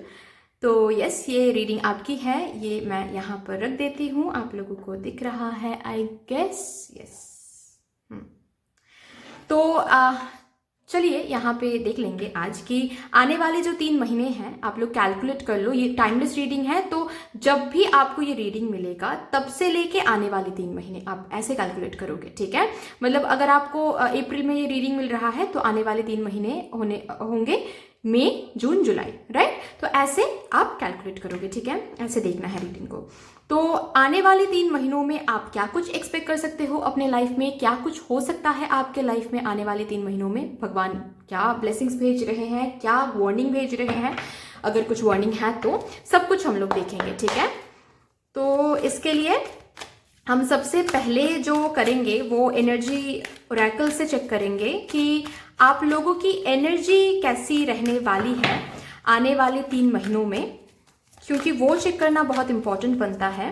तो यस, ये रीडिंग आपकी है। ये मैं यहाँ पर रख देती हूँ, आप लोगों को दिख रहा है आई गेस, यस। तो चलिए यहाँ पे देख लेंगे आज की आने वाले जो 3 महीने हैं, आप लोग कैलकुलेट कर लो। ये टाइमलेस रीडिंग है, तो जब भी आपको ये रीडिंग मिलेगा तब से लेके आने वाले 3 महीने आप ऐसे कैलकुलेट करोगे, ठीक है। मतलब अगर आपको अप्रैल में ये रीडिंग मिल रहा है तो आने वाले 3 महीने होंगे मई, जून, जुलाई, राइट। तो ऐसे आप कैलकुलेट करोगे, ठीक है, ऐसे देखना है रीडिंग को। तो आने वाले 3 महीनों में आप क्या कुछ एक्सपेक्ट कर सकते हो अपने लाइफ में, क्या कुछ हो सकता है आपके लाइफ में आने वाले 3 महीनों में, भगवान क्या ब्लेसिंग्स भेज रहे हैं, क्या वार्निंग भेज रहे हैं। अगर कुछ वार्निंग है तो सब कुछ हम लोग देखेंगे, ठीक है। तो इसके लिए हम सबसे पहले जो करेंगे वो एनर्जी ओरेकल से चेक करेंगे कि आप लोगों की एनर्जी कैसी रहने वाली है आने वाले 3 महीनों में, क्योंकि वो चेक करना बहुत इंपॉर्टेंट बनता है।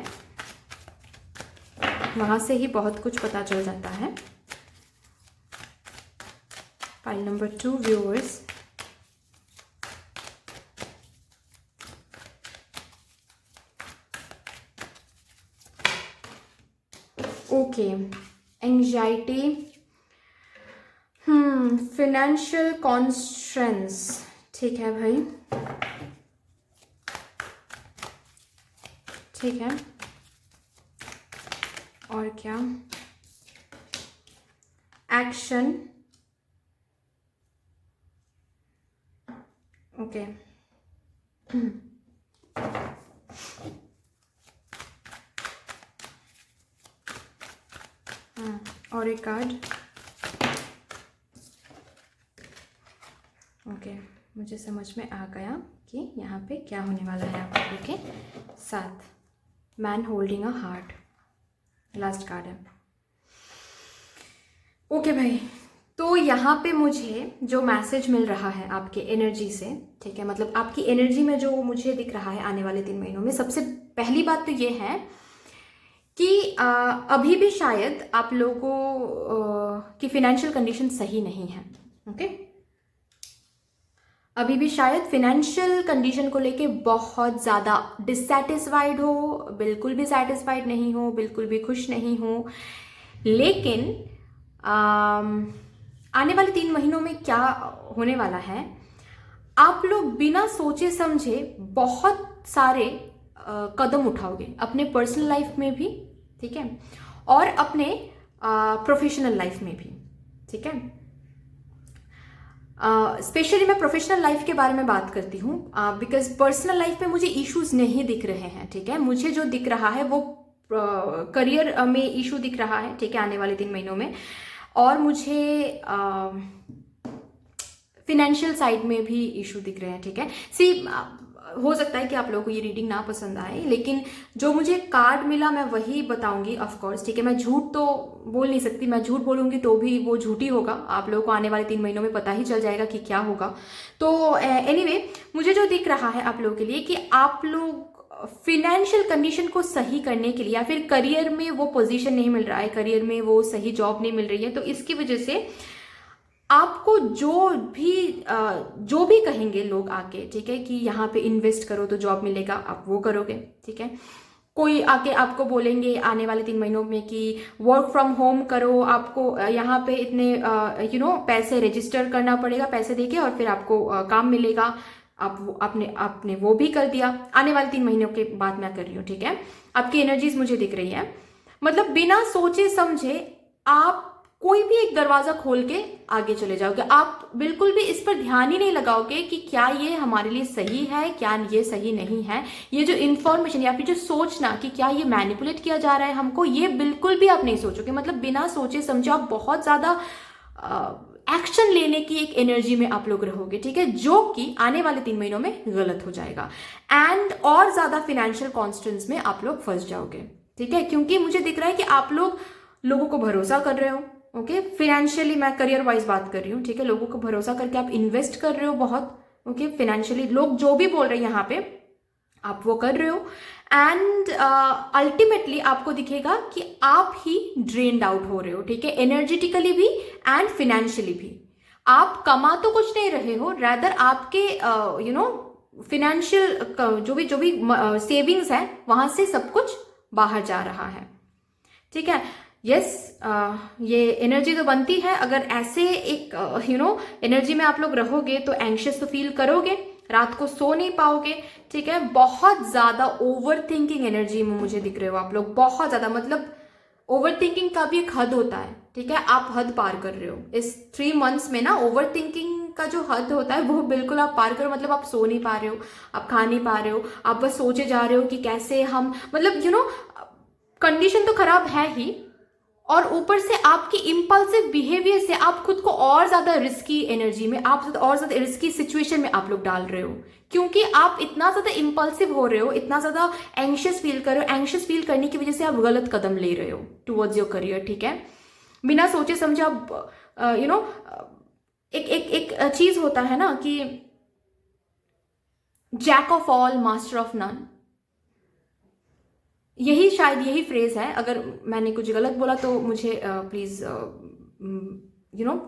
वहाँ से ही बहुत कुछ पता चल जाता है। File number 2 viewers, okay, anxiety, financial constraints, ठीक है भाई, ठीक है। और क्या, एक्शन, ओके, और एक कार्ड, ओके, मुझे समझ में आ गया कि यहाँ पे क्या होने वाला है आप लोगों के साथ। Man holding a heart, last card है। ओके भाई, तो यहाँ पे मुझे जो मैसेज मिल रहा है आपके एनर्जी से, ठीक है, मतलब आपकी एनर्जी में जो मुझे दिख रहा है आने वाले 3 महीनों में, सबसे पहली बात तो ये है कि अभी भी शायद आप लोगों की फिनेंशियल कंडीशन सही नहीं है। ओके, अभी भी शायद फिनेंशियल कंडीशन को लेके बहुत ज़्यादा डिससेटिस्फाइड हो, बिल्कुल भी सेटिस्फाइड नहीं हो, बिल्कुल भी खुश नहीं हो। लेकिन आने वाले 3 महीनों में क्या होने वाला है, आप लोग बिना सोचे समझे बहुत सारे कदम उठाओगे अपने पर्सनल लाइफ में भी, ठीक है, और अपने प्रोफेशनल लाइफ में भी, ठीक है। स्पेशली मैं प्रोफेशनल लाइफ के बारे में बात करती हूँ बिकॉज पर्सनल लाइफ में मुझे इश्यूज नहीं दिख रहे हैं, ठीक है। मुझे जो दिख रहा है वो करियर में इशू दिख रहा है, ठीक है, आने वाले 3 महीनों में। और मुझे फिनेंशियल साइड में भी इशू दिख रहे हैं, ठीक है। हो सकता है कि आप लोगों को ये रीडिंग ना पसंद आए, लेकिन जो मुझे कार्ड मिला मैं वही बताऊंगी, ऑफ कोर्स, ठीक है। मैं झूठ तो बोल नहीं सकती, मैं झूठ बोलूंगी तो भी वो झूठ ही होगा। आप लोगों को आने वाले 3 महीनों में पता ही चल जाएगा कि क्या होगा। तो एनीवे, मुझे जो दिख रहा है आप लोगों के लिए कि आप लोग फिनेंशियल कंडीशन को सही करने के लिए, या फिर करियर में वो पोजीशन नहीं मिल रहा है, करियर में वो सही जॉब नहीं मिल रही है, तो इसकी वजह से आपको जो भी कहेंगे लोग आके, ठीक है, कि यहाँ पे इन्वेस्ट करो तो जॉब मिलेगा, आप वो करोगे, ठीक है। कोई आके आपको बोलेंगे आने वाले 3 महीनों में कि वर्क फ्रॉम होम करो, आपको यहाँ पे इतने पैसे रजिस्टर करना पड़ेगा, पैसे देके, और फिर आपको काम मिलेगा। आपने वो भी कर दिया। आने वाले 3 महीनों के बाद मैं कर रही हूँ, ठीक है। आपकी एनर्जीज मुझे दिख रही है, मतलब बिना सोचे समझे आप कोई भी एक दरवाजा खोल के आगे चले जाओगे। आप बिल्कुल भी इस पर ध्यान ही नहीं लगाओगे कि क्या ये हमारे लिए सही है, क्या ये सही नहीं है। ये जो इंफॉर्मेशन या फिर जो सोचना कि क्या ये मैनिपुलेट किया जा रहा है हमको, ये बिल्कुल भी आप नहीं सोचोगे। मतलब बिना सोचे समझे आप बहुत ज्यादा एक्शन लेने की एक एनर्जी में आप लोग रहोगे, ठीक है, जो कि आने वाले 3 महीनों में गलत हो जाएगा। एंड और ज्यादा फिनेंशियल कॉन्स्टेंट्स में आप लोग फंस जाओगे, ठीक है, क्योंकि मुझे दिख रहा है कि आप लोगों को भरोसा कर रहे हो। ओके, फिनेंशियली मैं करियर वाइज बात कर रही हूँ, ठीक है। लोगों को भरोसा करके आप इन्वेस्ट कर रहे हो बहुत, ओके। फिनेंशियली लोग जो भी बोल रहे हैं यहाँ पे आप वो कर रहे हो, एंड अल्टीमेटली आपको दिखेगा कि आप ही ड्रेन्ड आउट हो रहे हो, ठीक है, एनर्जेटिकली भी एंड फिनेंशियली भी। आप कमा तो कुछ नहीं रहे हो, रादर आपके फिनेंशियल जो भी सेविंग्स है वहां से सब कुछ बाहर जा रहा है, ठीक है। यस, ये एनर्जी तो बनती है। अगर ऐसे एक एनर्जी में आप लोग रहोगे तो एंग्शियस तो फील करोगे, रात को सो नहीं पाओगे, ठीक है। बहुत ज्यादा ओवर थिंकिंग एनर्जी में मुझे दिख रहे हो आप लोग, बहुत ज्यादा। मतलब ओवर थिंकिंग का भी एक हद होता है, ठीक है, आप हद पार कर रहे हो इस 3 मंथ्स में ना। ओवर थिंकिंग का जो हद होता है वो बिल्कुल आप पार करो। मतलब आप सो नहीं पा रहे हो, आप खा नहीं पा रहे हो, आप बस सोचे जा रहे हो कि कैसे हम, मतलब कंडीशन तो खराब है ही, और ऊपर से आपकी इम्पल्सिव बिहेवियर से आप खुद को और ज्यादा रिस्की एनर्जी में, आप और ज्यादा रिस्की सिचुएशन में आप लोग डाल रहे हो, क्योंकि आप इतना ज्यादा इम्पल्सिव हो रहे हो, इतना ज्यादा एंग्शियस फील कर रहे हो। एंग्शियस फील करने की वजह से आप गलत कदम ले रहे हो टुवर्ड्स योर करियर, ठीक है। बिना सोचे समझे आप एक चीज होता है ना कि jack of all master of none. यही शायद यही फ्रेज है, अगर मैंने कुछ गलत बोला तो मुझे प्लीज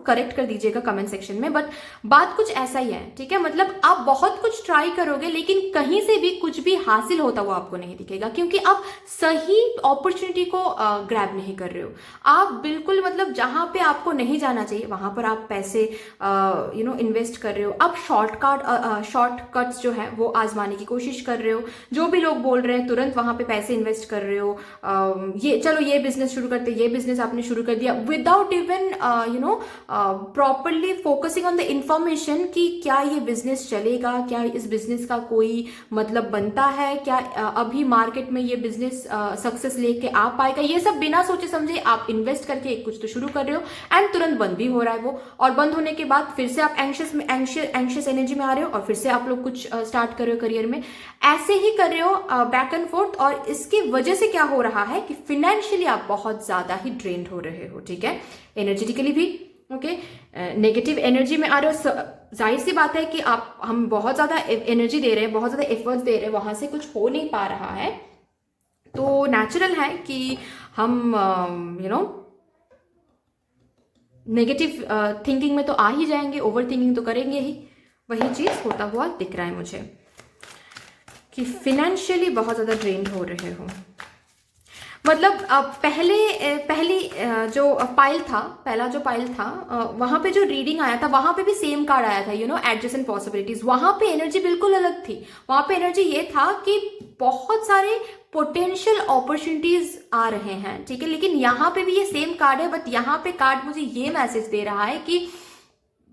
करेक्ट कर दीजिएगा कमेंट सेक्शन में, बट बात कुछ ऐसा ही है, ठीक है। मतलब आप बहुत कुछ ट्राई करोगे लेकिन कहीं से भी कुछ भी हासिल होता हुआ आपको नहीं दिखेगा, क्योंकि आप सही अपॉर्चुनिटी को ग्रैब नहीं कर रहे हो। आप बिल्कुल मतलब जहां पे आपको नहीं जाना चाहिए वहां पर आप पैसे इन्वेस्ट कर रहे हो। आप शॉर्टकट्स जो है वो आजमाने की कोशिश कर रहे हो। जो भी लोग बोल रहे हैं तुरंत वहां पे पैसे इन्वेस्ट कर रहे हो। ये चलो ये बिजनेस शुरू करते, ये बिजनेस आपने शुरू कर दिया without even properly focusing on the information कि क्या ये बिजनेस चलेगा, क्या इस बिजनेस का कोई मतलब बनता है, क्या अभी मार्केट में ये बिजनेस सक्सेस लेके आ पाएगा। ये सब बिना सोचे समझे आप इन्वेस्ट करके एक कुछ तो शुरू कर रहे हो एंड तुरंत बंद भी हो रहा है वो, और बंद होने के बाद फिर से आप एंशियस एनर्जी में आ रहे हो और फिर से आप लोग कुछ स्टार्ट कर रहे हो करियर में। ऐसे ही कर रहे हो बैक एंड फोर्थ, और इसकी वजह से क्या हो रहा है कि फाइनेंशियली आप बहुत ज्यादा ही ड्रेन्ड हो रहे हो, ठीक है, एनर्जेटिकली भी। ओके, नेगेटिव एनर्जी में आ रहे हो, जाहिर सी बात है कि हम बहुत ज्यादा एनर्जी दे रहे हैं, बहुत ज्यादा एफर्ट्स दे रहे हैं, वहां से कुछ हो नहीं पा रहा है, तो नेचुरल है कि हम नेगेटिव थिंकिंग में तो आ ही जाएंगे, ओवर थिंकिंग तो करेंगे ही। वही चीज होता हुआ दिख रहा है मुझे कि फिनेंशियली बहुत ज्यादा ड्रेन्ड हो रहे हो। मतलब पहली जो पाइल था, पहला जो पाइल था, वहां पे जो रीडिंग आया था वहां पे भी सेम कार्ड आया था, एडजेसेंट पॉसिबिलिटीज। वहां पे एनर्जी बिल्कुल अलग थी। वहां पे एनर्जी ये था कि बहुत सारे पोटेंशियल अपॉर्चुनिटीज आ रहे हैं, ठीक है, लेकिन यहाँ पे भी ये सेम कार्ड है, बट यहाँ पे कार्ड मुझे ये मैसेज दे रहा है कि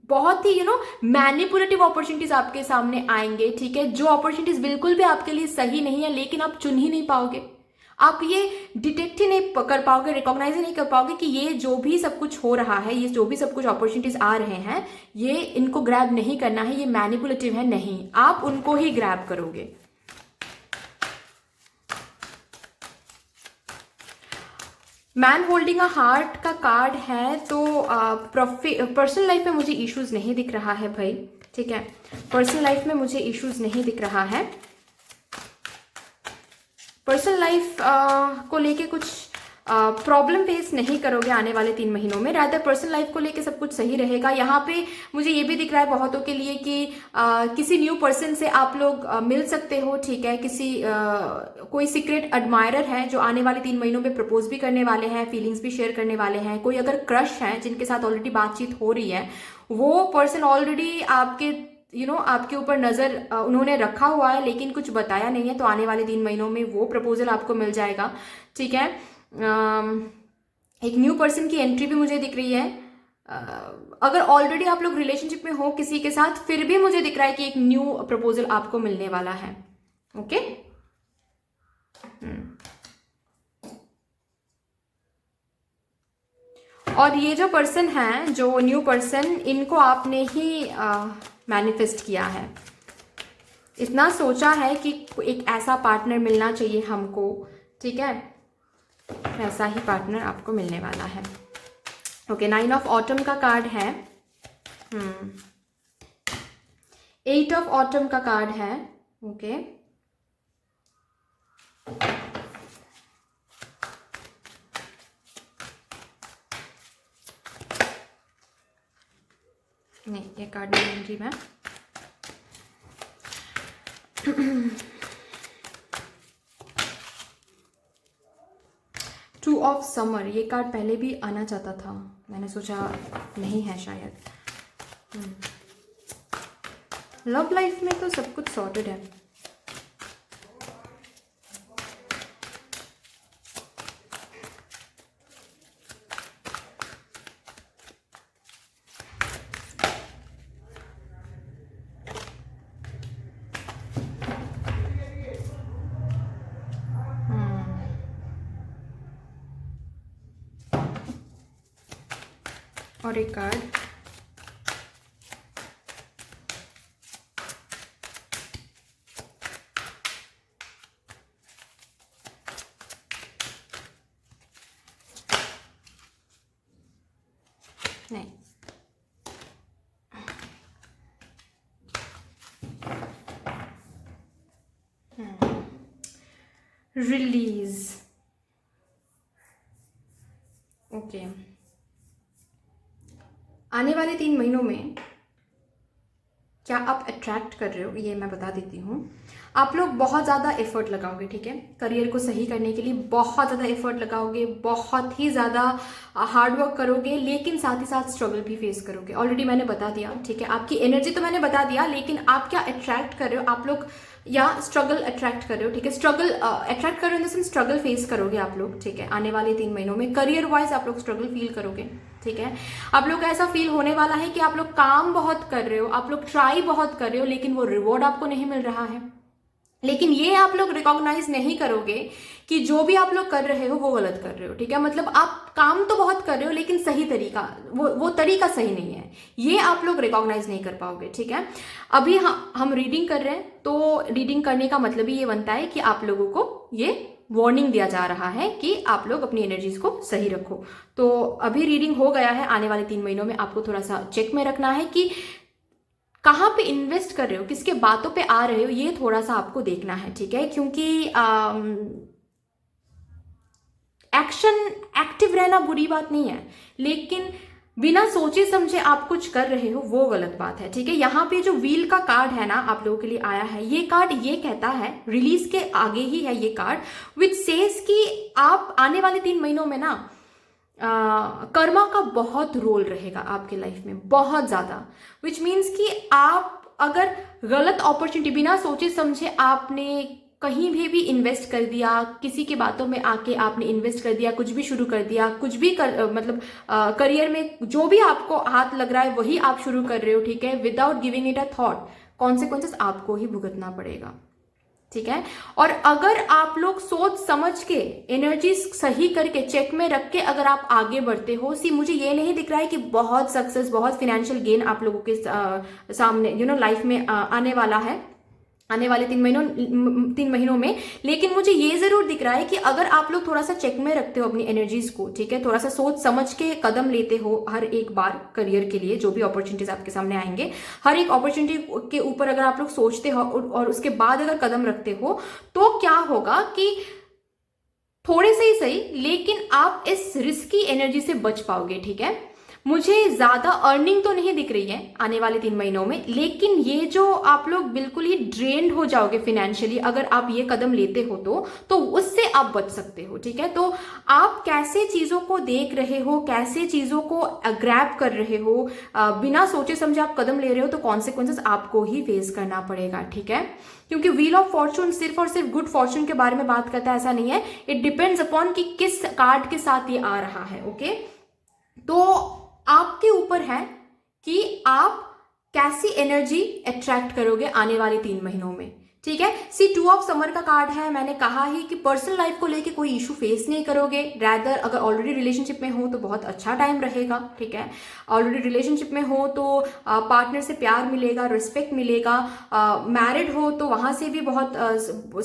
बहुत ही मैनिपुलेटिव अपॉर्चुनिटीज आपके सामने आएंगे, ठीक है, जो अपॉर्चुनिटीज बिल्कुल भी आपके लिए सही नहीं है, लेकिन आप चुन ही नहीं पाओगे। आप ये डिटेक्ट ही नहीं कर पाओगे, रिकॉग्नाइज ही नहीं कर पाओगे कि ये जो भी सब कुछ हो रहा है, ये जो भी सब कुछ अपॉर्चुनिटीज आ रहे हैं, ये इनको ग्रैब नहीं करना है, ये मैनिपुलेटिव है, नहीं, आप उनको ही ग्रैब करोगे। मैन होल्डिंग अ हार्ट का कार्ड है, तो पर्सनल लाइफ में मुझे इश्यूज नहीं दिख रहा है भाई, ठीक है, पर्सनल लाइफ में मुझे इश्यूज नहीं दिख रहा है। पर्सनल लाइफ को लेके कुछ प्रॉब्लम फेस नहीं करोगे आने वाले 3 महीनों में, रादर पर्सनल लाइफ को लेके सब कुछ सही रहेगा। यहाँ पे मुझे ये भी दिख रहा है बहुतों के लिए कि किसी न्यू पर्सन से आप लोग मिल सकते हो, ठीक है, कोई सीक्रेट एडमायरर है जो आने वाले 3 महीनों में प्रपोज भी करने वाले हैं, फीलिंग्स भी शेयर करने वाले हैं। कोई अगर क्रश है जिनके साथ ऑलरेडी बातचीत हो रही है, वो पर्सन ऑलरेडी आपके ऊपर नजर उन्होंने रखा हुआ है लेकिन कुछ बताया नहीं है, तो आने वाले 3 महीनों में वो प्रपोजल आपको मिल जाएगा, ठीक है। एक न्यू पर्सन की एंट्री भी मुझे दिख रही है। अगर ऑलरेडी आप लोग रिलेशनशिप में हो किसी के साथ, फिर भी मुझे दिख रहा है कि एक न्यू प्रपोजल आपको मिलने वाला है। ओके, और ये जो पर्सन है, जो न्यू पर्सन, इनको आपने ही मैनिफेस्ट किया है। इतना सोचा है कि एक ऐसा पार्टनर मिलना चाहिए हमको, ठीक है, ऐसा ही पार्टनर आपको मिलने वाला है। ओके, 9 ऑफ ऑटम का कार्ड है, 8 ऑफ ऑटम का कार्ड है। ओके, नहीं, ये कार्ड नहीं लूंगी मैं। टू ऑफ समर, ये कार्ड पहले भी आना चाहता था, मैंने सोचा नहीं है शायद। लव लाइफ में तो सब कुछ सॉर्टेड है। और एक कार्ड, नहीं, रिलीज। ओके, आने वाले 3 महीनों में क्या आप अट्रैक्ट कर रहे हो, ये मैं बता देती हूँ। आप लोग बहुत ज़्यादा एफर्ट लगाओगे, ठीक है, करियर को सही करने के लिए बहुत ज़्यादा एफर्ट लगाओगे, बहुत ही ज़्यादा हार्ड वर्क करोगे, लेकिन साथ ही साथ स्ट्रगल भी फेस करोगे। ऑलरेडी मैंने बता दिया, ठीक है, आपकी एनर्जी तो मैंने बता दिया, लेकिन आप क्या अट्रैक्ट कर रहे हो, आप लोग या स्ट्रगल अट्रैक्ट कर रहे हो, ठीक है। स्ट्रगल अट्रैक्ट कर रहे हो in the sense struggle face करोगे आप लोग, ठीक है। आने वाले 3 महीनों में करियर वाइज आप लोग स्ट्रगल फील करोगे, ठीक है। आप लोग का ऐसा फील होने वाला है कि आप लोग काम बहुत कर रहे हो, आप लोग ट्राई बहुत कर रहे हो, लेकिन वो रिवॉर्ड आपको नहीं मिल रहा है। लेकिन ये आप लोग रिकॉग्नाइज नहीं करोगे कि जो भी आप लोग कर रहे हो वो गलत कर रहे हो, ठीक है। मतलब आप काम तो बहुत कर रहे हो, लेकिन सही तरीका, वो तरीका सही नहीं है, ये आप लोग रिकॉग्नाइज नहीं कर पाओगे, ठीक है। अभी हम रीडिंग कर रहे हैं, तो रीडिंग करने का मतलब ही ये बनता है कि आप लोगों को ये वार्निंग दिया जा रहा है कि आप लोग अपनी एनर्जीज को सही रखो। तो अभी रीडिंग हो गया है, आने वाले 3 महीनों में आपको थोड़ा सा चेक में रखना है कि कहाँ पे इन्वेस्ट कर रहे हो, किसके बातों पे आ रहे हो, ये थोड़ा सा आपको देखना है, ठीक है। क्योंकि एक्टिव रहना बुरी बात नहीं है, लेकिन बिना सोचे समझे आप कुछ कर रहे हो वो गलत बात है, ठीक है। यहाँ पे जो व्हील का कार्ड है ना, आप लोगों के लिए आया है, ये कार्ड ये कहता है, रिलीज के आगे ही है ये कार्ड, विच सेज कि आप आने वाले 3 महीनों में ना कर्मा का बहुत रोल रहेगा आपके लाइफ में, बहुत ज्यादा। विच मीन्स कि आप अगर गलत अपॉर्चुनिटी बिना सोचे समझे आपने कहीं भी इन्वेस्ट कर दिया, किसी की बातों में आके आपने इन्वेस्ट कर दिया, कुछ भी शुरू कर दिया, कुछ भी मतलब करियर में जो भी आपको हाथ लग रहा है वही आप शुरू कर रहे हो, ठीक है, without giving it a thought, consequences आपको ही भुगतना पड़ेगा, ठीक है। और अगर आप लोग सोच समझ के एनर्जी सही करके चेक में रख के अगर आप आगे बढ़ते हो, मुझे ये नहीं दिख रहा है कि बहुत सक्सेस, बहुत फाइनेंशियल गेन आप लोगों के सामने लाइफ में आने वाला है आने वाले 3 महीनों में। लेकिन मुझे ये जरूर दिख रहा है कि अगर आप लोग थोड़ा सा चेक में रखते हो अपनी एनर्जीज को, ठीक है, थोड़ा सा सोच समझ के कदम लेते हो हर एक बार करियर के लिए, जो भी अपॉर्चुनिटीज आपके सामने आएंगे, हर एक अपॉर्चुनिटी के ऊपर अगर आप लोग सोचते हो और उसके बाद अगर कदम रखते हो, तो क्या होगा कि थोड़े से ही सही, लेकिन आप इस रिस्की एनर्जी से बच पाओगे, ठीक है। मुझे ज्यादा अर्निंग तो नहीं दिख रही है आने वाले 3 महीनों में, लेकिन ये जो आप लोग बिल्कुल ही ड्रेन्ड हो जाओगे फाइनेंशियली अगर आप ये कदम लेते हो, तो उससे आप बच सकते हो, ठीक है। तो आप कैसे चीजों को देख रहे हो, कैसे चीजों को ग्रैब कर रहे हो, बिना सोचे समझे आप कदम ले रहे हो, तो कॉन्सिक्वेंसेस आपको ही फेस करना पड़ेगा, ठीक है। क्योंकि व्हील ऑफ फॉर्चून सिर्फ और सिर्फ गुड फॉर्चून के बारे में बात करता है, ऐसा नहीं है। इट डिपेंड्स अपॉन कि किस कार्ड के साथ ये आ रहा है, ओके। तो आपके ऊपर है कि आप कैसी एनर्जी अट्रैक्ट करोगे आने वाले 3 महीनों में, ठीक है। 2 ऑफ समर का कार्ड है, मैंने कहा ही कि पर्सनल लाइफ को लेके कोई इशू फेस नहीं करोगे, रैदर अगर ऑलरेडी रिलेशनशिप में हो तो बहुत अच्छा टाइम रहेगा, ठीक है। ऑलरेडी रिलेशनशिप में हो तो पार्टनर से प्यार मिलेगा, रिस्पेक्ट मिलेगा, मैरिड हो तो वहां से भी बहुत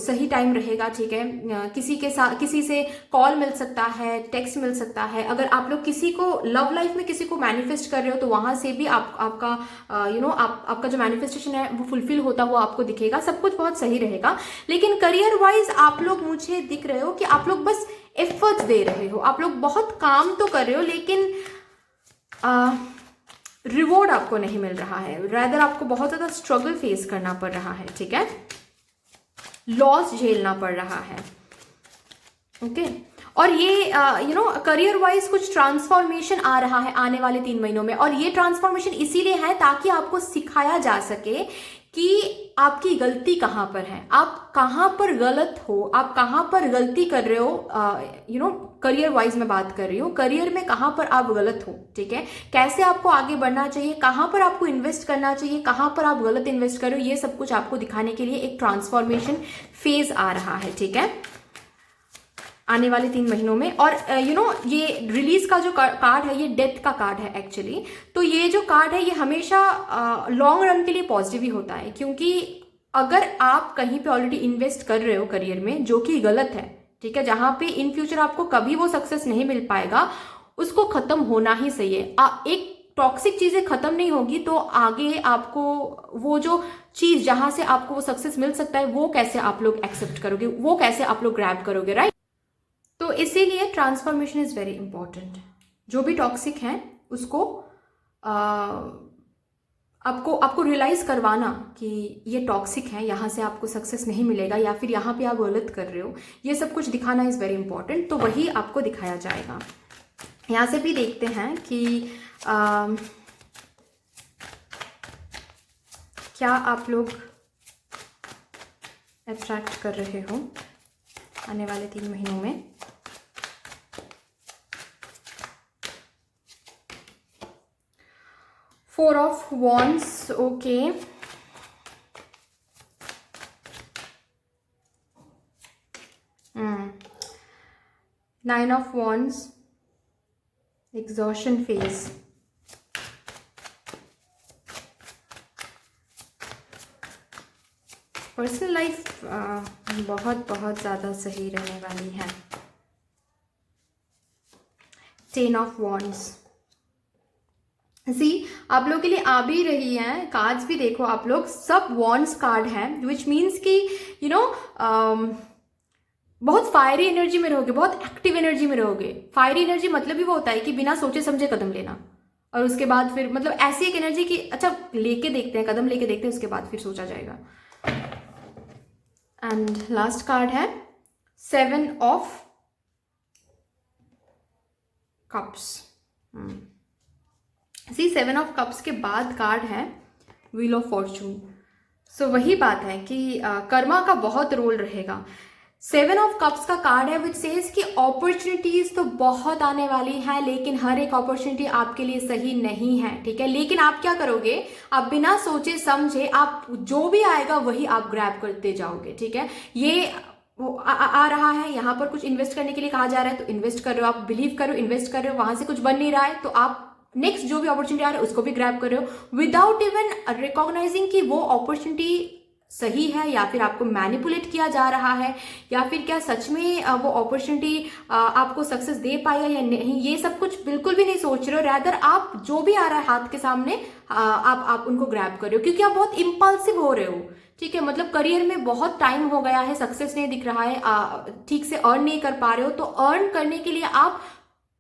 सही टाइम रहेगा, ठीक है। किसी से कॉल मिल सकता है, टेक्स्ट मिल सकता है। अगर आप लोग किसी को लव लाइफ में किसी को मैनिफेस्ट कर रहे हो तो वहां से भी आपका आपका जो मैनिफेस्टेशन है वो फुलफिल होता हुआ आपको दिखेगा, सब कुछ बहुत सही रहेगा। लेकिन करियर वाइज आप लोग मुझे दिख रहे हो कि आप लोग बस एफर्ट्स दे रहे हो, आप लोग बहुत काम तो कर रहे हो, लेकिन रिवॉर्ड आपको नहीं मिल रहा है, रैदर आपको बहुत ज्यादा स्ट्रगल फेस करना पड़ रहा है, ठीक है, लॉस झेलना पड़ रहा है, ओके। और ये करियर वाइज कुछ ट्रांसफॉर्मेशन आ रहा है आने वाले 3 महीनों में, और ये ट्रांसफॉर्मेशन इसीलिए है ताकि आपको सिखाया जा सके कि आपकी गलती कहाँ पर है, आप कहाँ पर गलत हो, आप कहाँ पर गलती कर रहे हो, करियर वाइज में बात कर रही हूँ, करियर में कहाँ पर आप गलत हो, ठीक है, कैसे आपको आगे बढ़ना चाहिए, कहाँ पर आपको इन्वेस्ट करना चाहिए, कहाँ पर आप गलत इन्वेस्ट कर रहे हो, ये सब कुछ आपको दिखाने के लिए एक ट्रांसफॉर्मेशन फेज आ रहा है, ठीक है, आने वाले 3 महीनों में। और ये रिलीज का जो कार्ड है ये डेथ का कार्ड है एक्चुअली। तो ये जो कार्ड है ये हमेशा लॉन्ग रन के लिए पॉजिटिव ही होता है, क्योंकि अगर आप कहीं पे ऑलरेडी इन्वेस्ट कर रहे हो करियर में जो कि गलत है, ठीक है, जहां पे इन फ्यूचर आपको कभी वो सक्सेस नहीं मिल पाएगा, उसको खत्म होना ही सही है। एक टॉक्सिक चीजें खत्म नहीं होगी तो आगे आपको वो जो चीज जहां से आपको वो सक्सेस मिल सकता है वो कैसे आप लोग एक्सेप्ट करोगे, वो कैसे आप लोग ग्रैब करोगे, राइट। तो इसीलिए ट्रांसफॉर्मेशन इज वेरी इंपॉर्टेंट। जो भी टॉक्सिक है उसको आपको रियलाइज करवाना कि ये टॉक्सिक है, यहाँ से आपको सक्सेस नहीं मिलेगा या फिर यहाँ पे आप गलत कर रहे हो, ये सब कुछ दिखाना इज़ वेरी इंपॉर्टेंट। तो वही आपको दिखाया जाएगा। यहाँ से भी देखते हैं कि क्या आप लोग अट्रैक्ट कर रहे हो आने वाले 3 महीनों में। Four of Wands, okay. Nine of Wands, exhaustion phase. Personal life बहुत बहुत ज़्यादा सही रहने वाली है। 10 of Wands, आप लोग के लिए आ भी रही हैं कार्ड्स भी। देखो आप लोग सब वॉन्ड्स कार्ड हैं, विच मीन्स कि यू नो बहुत फायरी एनर्जी में रहोगे, बहुत एक्टिव एनर्जी में रहोगे। फायरी एनर्जी मतलब ही वो होता है कि बिना सोचे समझे कदम लेना, और उसके बाद फिर मतलब ऐसी एक एनर्जी कि अच्छा लेके देखते हैं, कदम लेके देखते हैं, उसके बाद फिर सोचा जाएगा। एंड लास्ट कार्ड है 7 of Cups। 7 of Cups के बाद कार्ड है व्हील ऑफ फॉर्चून। सो वही बात है कि कर्मा का बहुत रोल रहेगा। 7 of Cups का कार्ड है विच सेज कि अपॉर्चुनिटीज तो बहुत आने वाली है, लेकिन हर एक अपॉर्चुनिटी आपके लिए सही नहीं है, ठीक है। लेकिन आप क्या करोगे, आप बिना सोचे समझे आप जो भी आएगा वही आप ग्रैब करते जाओगे, ठीक है। ये आ रहा है, यहाँ पर कुछ इन्वेस्ट करने के लिए कहा जा रहा है तो इन्वेस्ट कर रहे हो, आप बिलीव करो, इन्वेस्ट कर रहे हो, वहां से कुछ बन नहीं रहा है तो आप नेक्स्ट जो भी अपॉर्चुनिटी आ रहा है उसको भी ग्रैब कर रहे हो विदाउट इवन रिकॉग्नाइजिंग कि वो अपॉर्चुनिटी सही है या फिर आपको मैनिपुलेट किया जा रहा है, या फिर क्या सच में वो अपॉर्चुनिटी आपको सक्सेस दे पाएगा या नहीं। ये सब कुछ बिल्कुल भी नहीं सोच रहे हो, रैदर आप जो भी आ रहा है हाथ के सामने आप उनको ग्रैब कर रहे हो, क्योंकि आप बहुत इम्पल्सिव हो रहे हो, ठीक है। मतलब करियर में बहुत टाइम हो गया है, सक्सेस नहीं दिख रहा है, ठीक से अर्न नहीं कर पा रहे हो, तो अर्न करने के लिए आप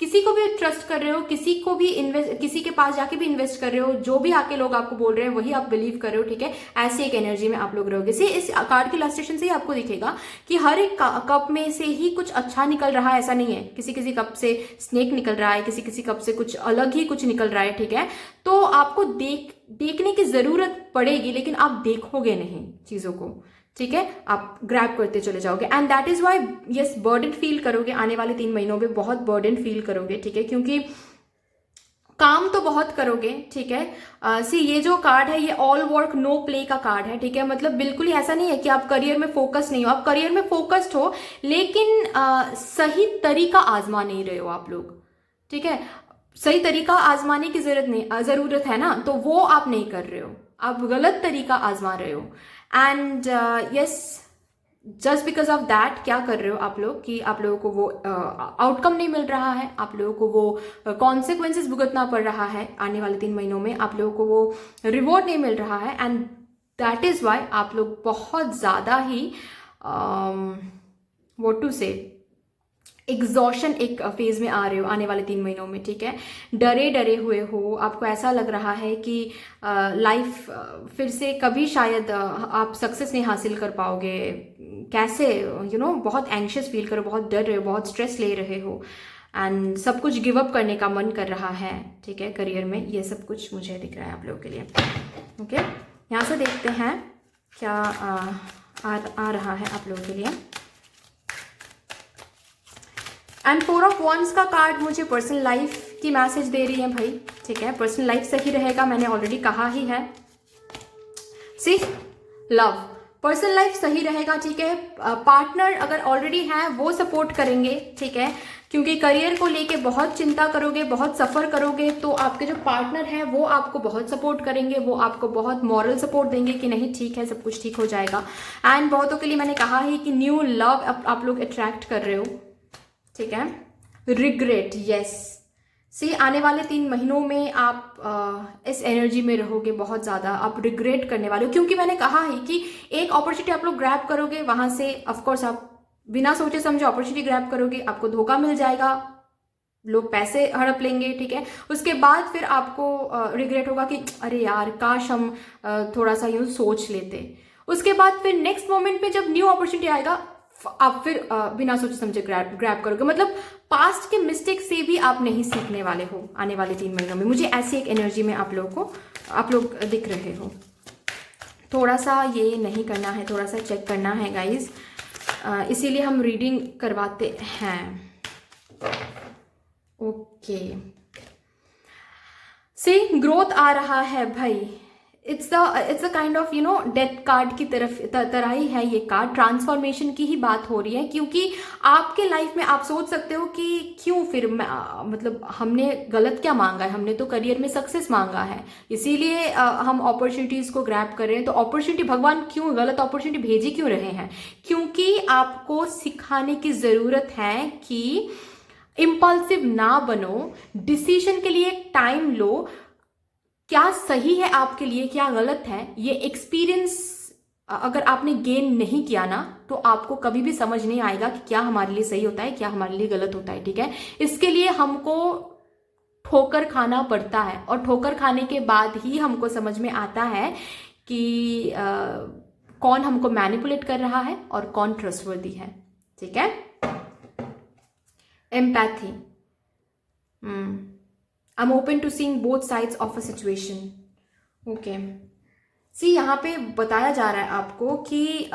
किसी को भी ट्रस्ट कर रहे हो, किसी को भी किसी के पास जाके भी इन्वेस्ट कर रहे हो, जो भी आके लोग आपको बोल रहे हैं वही आप बिलीव कर रहे हो, ठीक है। ऐसी एक एनर्जी में आप लोग रहोगे। इस कार्ड की इलस्ट्रेशन से ही आपको दिखेगा कि हर एक कप में से ही कुछ अच्छा निकल रहा है, ऐसा नहीं है। किसी किसी कप से स्नेक निकल रहा है, किसी किसी कप से कुछ अलग ही कुछ निकल रहा है, ठीक है। तो आपको देखने की जरूरत पड़ेगी, लेकिन आप देखोगे नहीं चीजों को, ठीक है। आप ग्रैब करते चले जाओगे and that is why yes burden feel करोगे आने वाले 3 महीनों में, बहुत बर्डन फील करोगे, ठीक है, क्योंकि काम तो बहुत करोगे, ठीक है। ये जो कार्ड है ये ऑल वर्क नो प्ले का कार्ड है, ठीक है। मतलब बिल्कुल ही ऐसा नहीं है कि आप करियर में फोकस नहीं हो, आप करियर में फोकस्ड हो, लेकिन सही तरीका आजमा नहीं रहे हो आप लोग, ठीक है। सही तरीका आजमाने की जरूरत है ना, तो वो आप नहीं कर रहे हो, आप गलत तरीका आजमा रहे हो। And yes just because of that क्या कर रहे हो आप लोग कि आप लोगों को वो आउटकम नहीं मिल रहा है, आप लोगों को वो कॉन्सिक्वेंसेस भुगतना पड़ रहा है आने वाले 3 महीनों में, आप लोगों को वो रिवॉर्ड नहीं मिल रहा है एंड दैट इज वाई आप लोग बहुत ज़्यादा ही व्हाट टू से एग्जॉशन एक फेज में आ रहे हो आने वाले 3 महीनों में, ठीक है। डरे हुए हो, आपको ऐसा लग रहा है कि लाइफ फिर से कभी शायद आप सक्सेस नहीं हासिल कर पाओगे, कैसे बहुत एंग्शियस फील करो, बहुत डर रहे हो, बहुत स्ट्रेस ले रहे हो एंड सब कुछ गिव अप करने का मन कर रहा है, ठीक है, करियर में। ये सब कुछ मुझे दिख रहा है आप लोगों के लिए, ओके। यहाँ से देखते हैं क्या आ रहा है आप लोगों के लिए। एंड 4 of Wands का कार्ड मुझे पर्सनल लाइफ की मैसेज दे रही है भाई, ठीक है। पर्सनल लाइफ सही रहेगा, मैंने ऑलरेडी कहा ही है। लव पर्सनल लाइफ सही रहेगा, ठीक है। पार्टनर अगर ऑलरेडी है वो सपोर्ट करेंगे, ठीक है, क्योंकि करियर को लेके बहुत चिंता करोगे, बहुत सफर करोगे, तो आपके जो पार्टनर है वो आपको बहुत सपोर्ट करेंगे, वो आपको बहुत मॉरल सपोर्ट देंगे कि नहीं ठीक है, सब कुछ ठीक हो जाएगा। एंड बहुतों के लिए मैंने कहा ही कि न्यू लव आप लोग अट्रैक्ट कर रहे हो, ठीक है। रिग्रेट, यस सी आने वाले 3 महीनों में आप इस एनर्जी में रहोगे बहुत ज़्यादा, आप रिग्रेट करने वाले हो, क्योंकि मैंने कहा है कि एक अपॉर्चुनिटी आप लोग ग्रैब करोगे, वहां से ऑफकोर्स आप बिना सोचे समझे अपॉर्चुनिटी ग्रैब करोगे, आपको धोखा मिल जाएगा, लोग पैसे हड़प लेंगे, ठीक है। उसके बाद फिर आपको रिग्रेट होगा कि अरे यार काश हम थोड़ा सा यूं सोच लेते। उसके बाद फिर नेक्स्ट मोमेंट पे जब न्यू अपॉर्चुनिटी आएगा, आप फिर बिना सोचे समझे ग्रैब करोगे। मतलब पास्ट के मिस्टेक से भी आप नहीं सीखने वाले हो आने वाले 3 महीनों में। मुझे ऐसी एक एनर्जी में आप लोग दिख रहे हो। थोड़ा सा ये नहीं करना है, थोड़ा सा चेक करना है गाइज, इसीलिए हम रीडिंग करवाते हैं। ओके, से ग्रोथ आ रहा है भाई। It's a kind of death card की तरह ही है ये कार्ड। ट्रांसफॉर्मेशन की ही बात हो रही है, क्योंकि आपके लाइफ में आप सोच सकते हो कि क्यों फिर मतलब हमने गलत क्या मांगा है, हमने तो करियर में सक्सेस मांगा है, इसीलिए हम अपॉर्चुनिटीज को ग्रैब कर रहे हैं। तो अपॉर्चुनिटी भगवान क्यों गलत अपॉर्चुनिटी भेजी क्यों रहे हैं? क्योंकि आपको सिखाने की जरूरत है कि इम्पल्सिव ना बनो, डिसीजन के लिए टाइम लो, क्या सही है आपके लिए क्या गलत है। ये एक्सपीरियंस अगर आपने गेन नहीं किया ना, तो आपको कभी भी समझ नहीं आएगा कि क्या हमारे लिए सही होता है, क्या हमारे लिए गलत होता है, ठीक है। इसके लिए हमको ठोकर खाना पड़ता है, और ठोकर खाने के बाद ही हमको समझ में आता है कि कौन हमको मैनिपुलेट कर रहा है और कौन ट्रस्टवर्दी है, ठीक है। Empathy, I'm open to seeing both sides of a situation. Okay, see यहाँ पे बताया जा रहा है आपको कि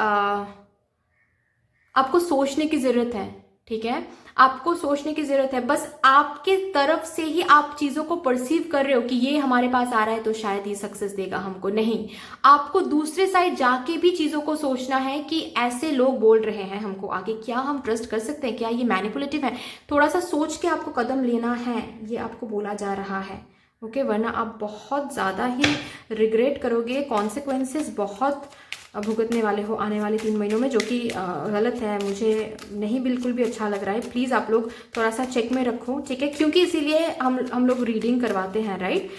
आपको सोचने की जरूरत है, ठीक है। आपको सोचने की जरूरत है, बस आपके तरफ से ही आप चीजों को परसीव कर रहे हो कि ये हमारे पास आ रहा है तो शायद ये सक्सेस देगा हमको। नहीं, आपको दूसरे साइड जाके भी चीजों को सोचना है कि ऐसे लोग बोल रहे हैं हमको आगे, क्या हम ट्रस्ट कर सकते हैं, क्या ये मैनिपुलेटिव है। थोड़ा सा सोच के आपको कदम लेना है, ये आपको बोला जा रहा है, ओके। वरना आप बहुत ज्यादा ही रिग्रेट करोगे, कॉन्सिक्वेंसेस बहुत भुगतने वाले हो आने वाले 3 महीनों में, जो कि गलत है, मुझे नहीं बिल्कुल भी अच्छा लग रहा है। प्लीज़ आप लोग थोड़ा सा चेक में रखो, ठीक है, क्योंकि इसीलिए हम लोग रीडिंग करवाते हैं, राइट।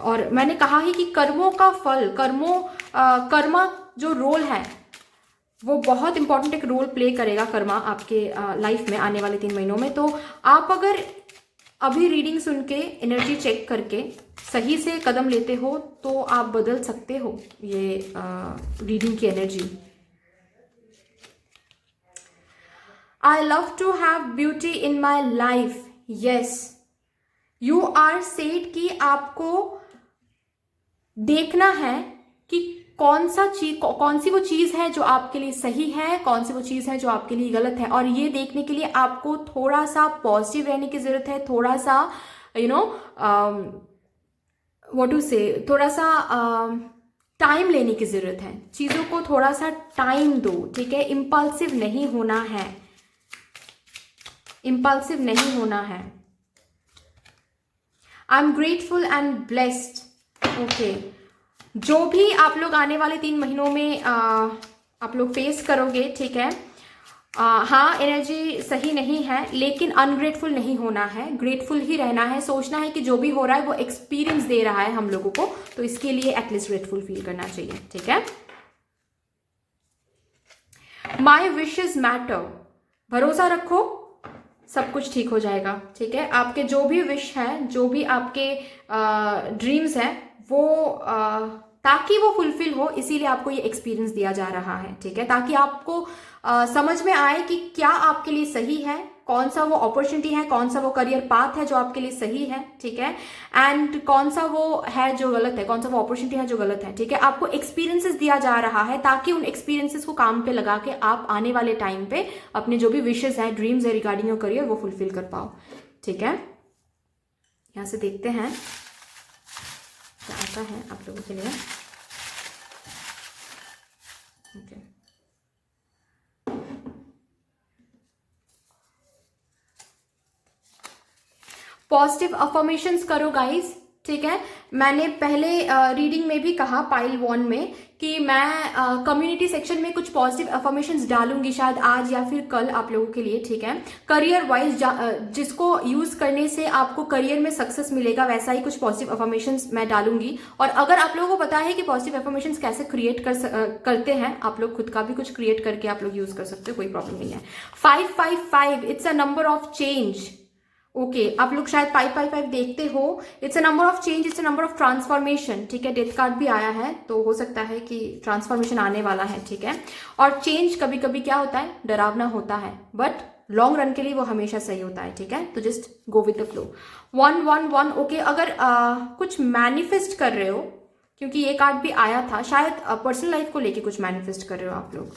और मैंने कहा ही कि कर्मों का फल, कर्मा जो रोल है वो बहुत इंपॉर्टेंट एक रोल प्ले करेगा कर्मा आपके लाइफ में आने वाले 3 महीनों में। तो आप अगर अभी रीडिंग सुन के एनर्जी चेक करके सही से कदम लेते हो तो आप बदल सकते हो ये रीडिंग की energy. I love to have beauty in my life, yes you are said कि आपको देखना है कि कौन सी वो चीज है जो आपके लिए सही है, कौन सी वो चीज है जो आपके लिए गलत है। और ये देखने के लिए आपको थोड़ा सा पॉजिटिव रहने की जरूरत है, थोड़ा सा व्हाट टू से, थोड़ा सा टाइम लेने की जरूरत है। चीजों को थोड़ा सा टाइम दो, ठीक है। इम्पल्सिव नहीं होना है, इम्पल्सिव नहीं होना है। I am grateful and blessed, okay. जो भी आप लोग आने वाले 3 महीनों में आप लोग फेस करोगे, ठीक है। हाँ, एनर्जी सही नहीं है, लेकिन अनग्रेटफुल नहीं होना है, ग्रेटफुल ही रहना है। सोचना है कि जो भी हो रहा है वो एक्सपीरियंस दे रहा है हम लोगों को, तो इसके लिए एटलीस्ट ग्रेटफुल फील करना चाहिए, ठीक है। माई विशेस मैटर, भरोसा रखो, सब कुछ ठीक हो जाएगा, ठीक है। आपके जो भी विश है, जो भी आपके ड्रीम्स है, वो ताकि वो फुलफिल हो, इसीलिए आपको ये एक्सपीरियंस दिया जा रहा है, ठीक है। ताकि आपको समझ में आए कि क्या आपके लिए सही है, कौन सा वो अपॉर्चुनिटी है, कौन सा वो करियर पाथ है जो आपके लिए सही है, ठीक है। एंड कौन सा वो है जो गलत है, कौन सा वो अपॉर्चुनिटी है जो गलत है, ठीक है। आपको एक्सपीरियंसेस दिया जा रहा है ताकि उन एक्सपीरियंसेस को काम पे लगा के आप आने वाले टाइम पे अपने जो भी विशेष है, ड्रीम्स है रिगार्डिंग योर करियर, वो फुलफिल कर पाओ, ठीक है। यहां से देखते हैं क्या आता है आप लोगों के लिए, ओके। पॉजिटिव अफर्मेशंस करो गाइस, ठीक है। मैंने पहले रीडिंग में भी कहा पाइल 1 में कि मैं कम्युनिटी सेक्शन में कुछ पॉजिटिव अफर्मेशंस डालूंगी शायद आज या फिर कल आप लोगों के लिए, ठीक है। करियर वाइज जिसको यूज करने से आपको करियर में सक्सेस मिलेगा वैसा ही कुछ पॉजिटिव अफर्मेशंस मैं डालूंगी। और अगर आप लोगों को पता है कि पॉजिटिव अफर्मेशंस कैसे क्रिएट करते हैं, आप लोग खुद का भी कुछ क्रिएट करके आप लोग यूज कर सकते हो, कोई प्रॉब्लम नहीं है। 555 it's a number of change. Okay आप लोग शायद 555 देखते हो। It's a number of change, it's a number of transformation, ठीक है। डेथ कार्ड भी आया है तो हो सकता है कि ट्रांसफॉर्मेशन आने वाला है, ठीक है। और चेंज कभी कभी क्या होता है, डरावना होता है, बट लॉन्ग रन के लिए वो हमेशा सही होता है, ठीक है। तो just go with the flow. 111 okay. अगर कुछ मैनिफेस्ट कर रहे हो, क्योंकि ये कार्ड भी आया था, शायद पर्सनल लाइफ को लेके कुछ मैनिफेस्ट कर रहे हो आप लोग,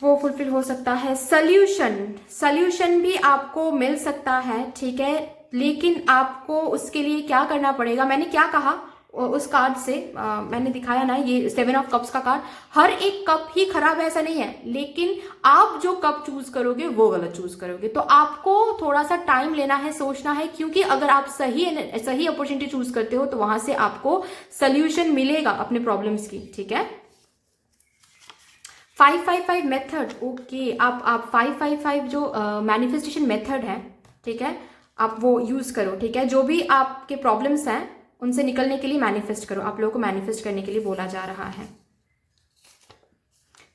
वो फुलफिल हो सकता है। सल्यूशन भी आपको मिल सकता है, ठीक है। लेकिन आपको उसके लिए क्या करना पड़ेगा, मैंने क्या कहा उस कार्ड से, मैंने दिखाया ना, ये 7 ऑफ कप्स का कार्ड। हर एक कप ही खराब है ऐसा नहीं है, लेकिन आप जो कप चूज करोगे वो गलत चूज करोगे। तो आपको थोड़ा सा टाइम लेना है, सोचना है, क्योंकि अगर आप सही अपॉर्चुनिटी चूज करते हो तो वहां से आपको सोल्यूशन मिलेगा अपने प्रॉब्लम्स की, ठीक है। 555 मेथड, ओके। आप 555 जो मैनिफेस्टेशन मेथड है, ठीक है, आप वो यूज करो, ठीक है। जो भी आपके प्रॉब्लम्स हैं उनसे निकलने के लिए मैनिफेस्ट करो। आप लोगों को मैनिफेस्ट करने के लिए बोला जा रहा है।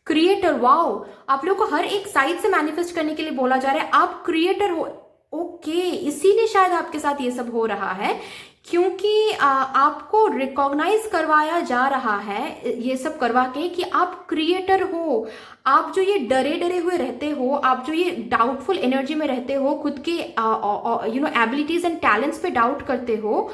क्रिएटर, वाओ, आप लोगों को हर एक साइड से मैनिफेस्ट करने के लिए बोला जा रहा है। आप क्रिएटर हो, ओके। इसीलिए शायद आपके साथ ये सब हो रहा है, क्योंकि आपको रिकॉग्नाइज करवाया जा रहा है ये सब करवा के कि आप क्रिएटर हो। आप जो ये डरे डरे हुए रहते हो, आप जो ये डाउटफुल एनर्जी में रहते हो, खुद के एबिलिटीज एंड टैलेंट्स पे डाउट करते हो,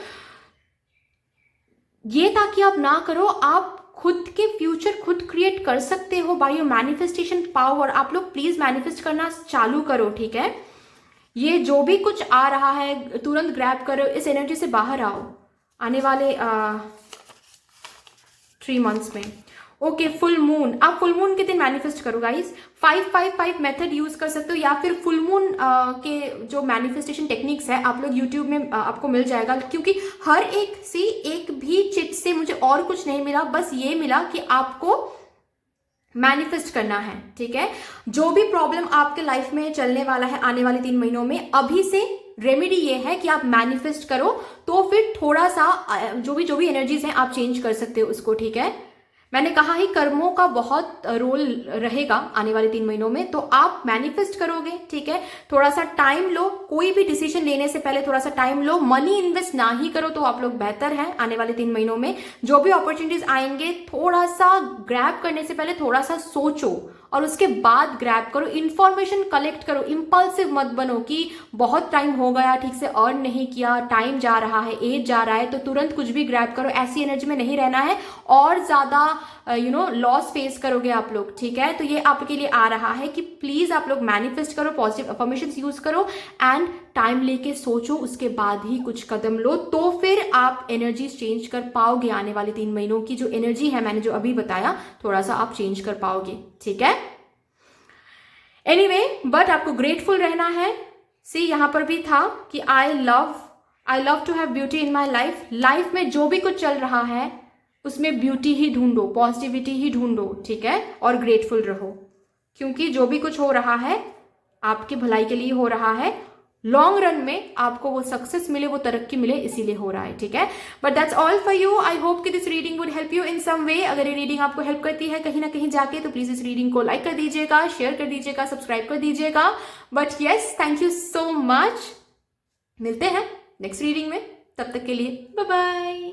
ये ताकि आप ना करो। आप खुद के फ्यूचर खुद क्रिएट कर सकते हो बाय योर मैनिफेस्टेशन पावर। आप लोग प्लीज मैनिफेस्ट करना चालू करो, ठीक है। ये जो भी कुछ आ रहा है तुरंत ग्रैब करो, इस एनर्जी से बाहर आओ आने वाले 3 मंथ्स में। ओके, फुल मून, आप फुल मून के दिन मैनिफेस्ट करो गाइस। 555 मेथड यूज कर सकते हो, या फिर फुल मून के जो मैनिफेस्टेशन टेक्निक्स है आप लोग यूट्यूब में आपको मिल जाएगा। क्योंकि हर एक भी चिट से मुझे और कुछ नहीं मिला, बस ये मिला कि आपको मैनिफेस्ट करना है, ठीक है। जो भी प्रॉब्लम आपके लाइफ में चलने वाला है आने वाले 3 महीनों में, अभी से रेमेडी ये है कि आप मैनिफेस्ट करो, तो फिर थोड़ा सा जो भी एनर्जीज हैं आप चेंज कर सकते हो उसको, ठीक है। मैंने कहा ही कर्मों का बहुत रोल रहेगा आने वाले 3 महीनों में, तो आप मैनिफेस्ट करोगे, ठीक है। थोड़ा सा टाइम लो, कोई भी डिसीजन लेने से पहले थोड़ा सा टाइम लो। मनी इन्वेस्ट ना ही करो तो आप लोग बेहतर है आने वाले 3 महीनों में। जो भी अपॉर्चुनिटीज आएंगे थोड़ा सा ग्रैब करने से पहले थोड़ा सा सोचो और उसके बाद ग्रैब करो, इंफॉर्मेशन कलेक्ट करो। इंपल्सिव मत बनो कि बहुत टाइम हो गया, ठीक से अर्न नहीं किया, टाइम जा रहा है, एज जा रहा है, तो तुरंत कुछ भी ग्रैब करो। ऐसी एनर्जी में नहीं रहना है, और ज्यादा लॉस फेस करोगे आप लोग, ठीक है। तो ये आपके लिए आ रहा है कि प्लीज आप लोग मैनिफेस्ट करो, पॉजिटिव अफर्मेशंस यूज करो एंड टाइम लेके सोचो, उसके बाद ही कुछ कदम लो, तो फिर आप एनर्जी चेंज कर पाओगे। आने वाले 3 महीनों की जो एनर्जी है मैंने जो अभी बताया, थोड़ा सा आप चेंज कर पाओगे, ठीक है। एनीवे, बट आपको ग्रेटफुल रहना है। सी यहां पर भी था कि I love to have beauty in my life. Life में जो भी कुछ चल रहा है उसमें ब्यूटी ही ढूंढो, पॉजिटिविटी ही ढूंढो, ठीक है, और ग्रेटफुल रहो, क्योंकि जो भी कुछ हो रहा है आपकी भलाई के लिए हो रहा है। लॉन्ग रन में आपको वो सक्सेस मिले, वो तरक्की मिले, इसीलिए हो रहा है, ठीक है। But that's all for you. I hope कि this reading would help you in some way. अगर ये रीडिंग आपको हेल्प करती है कहीं ना कहीं जाके, तो प्लीज इस रीडिंग को लाइक कर दीजिएगा, शेयर कर दीजिएगा, सब्सक्राइब कर दीजिएगा। But yes, thank you so much. मिलते हैं नेक्स्ट रीडिंग में, तब तक के लिए बाय बाय।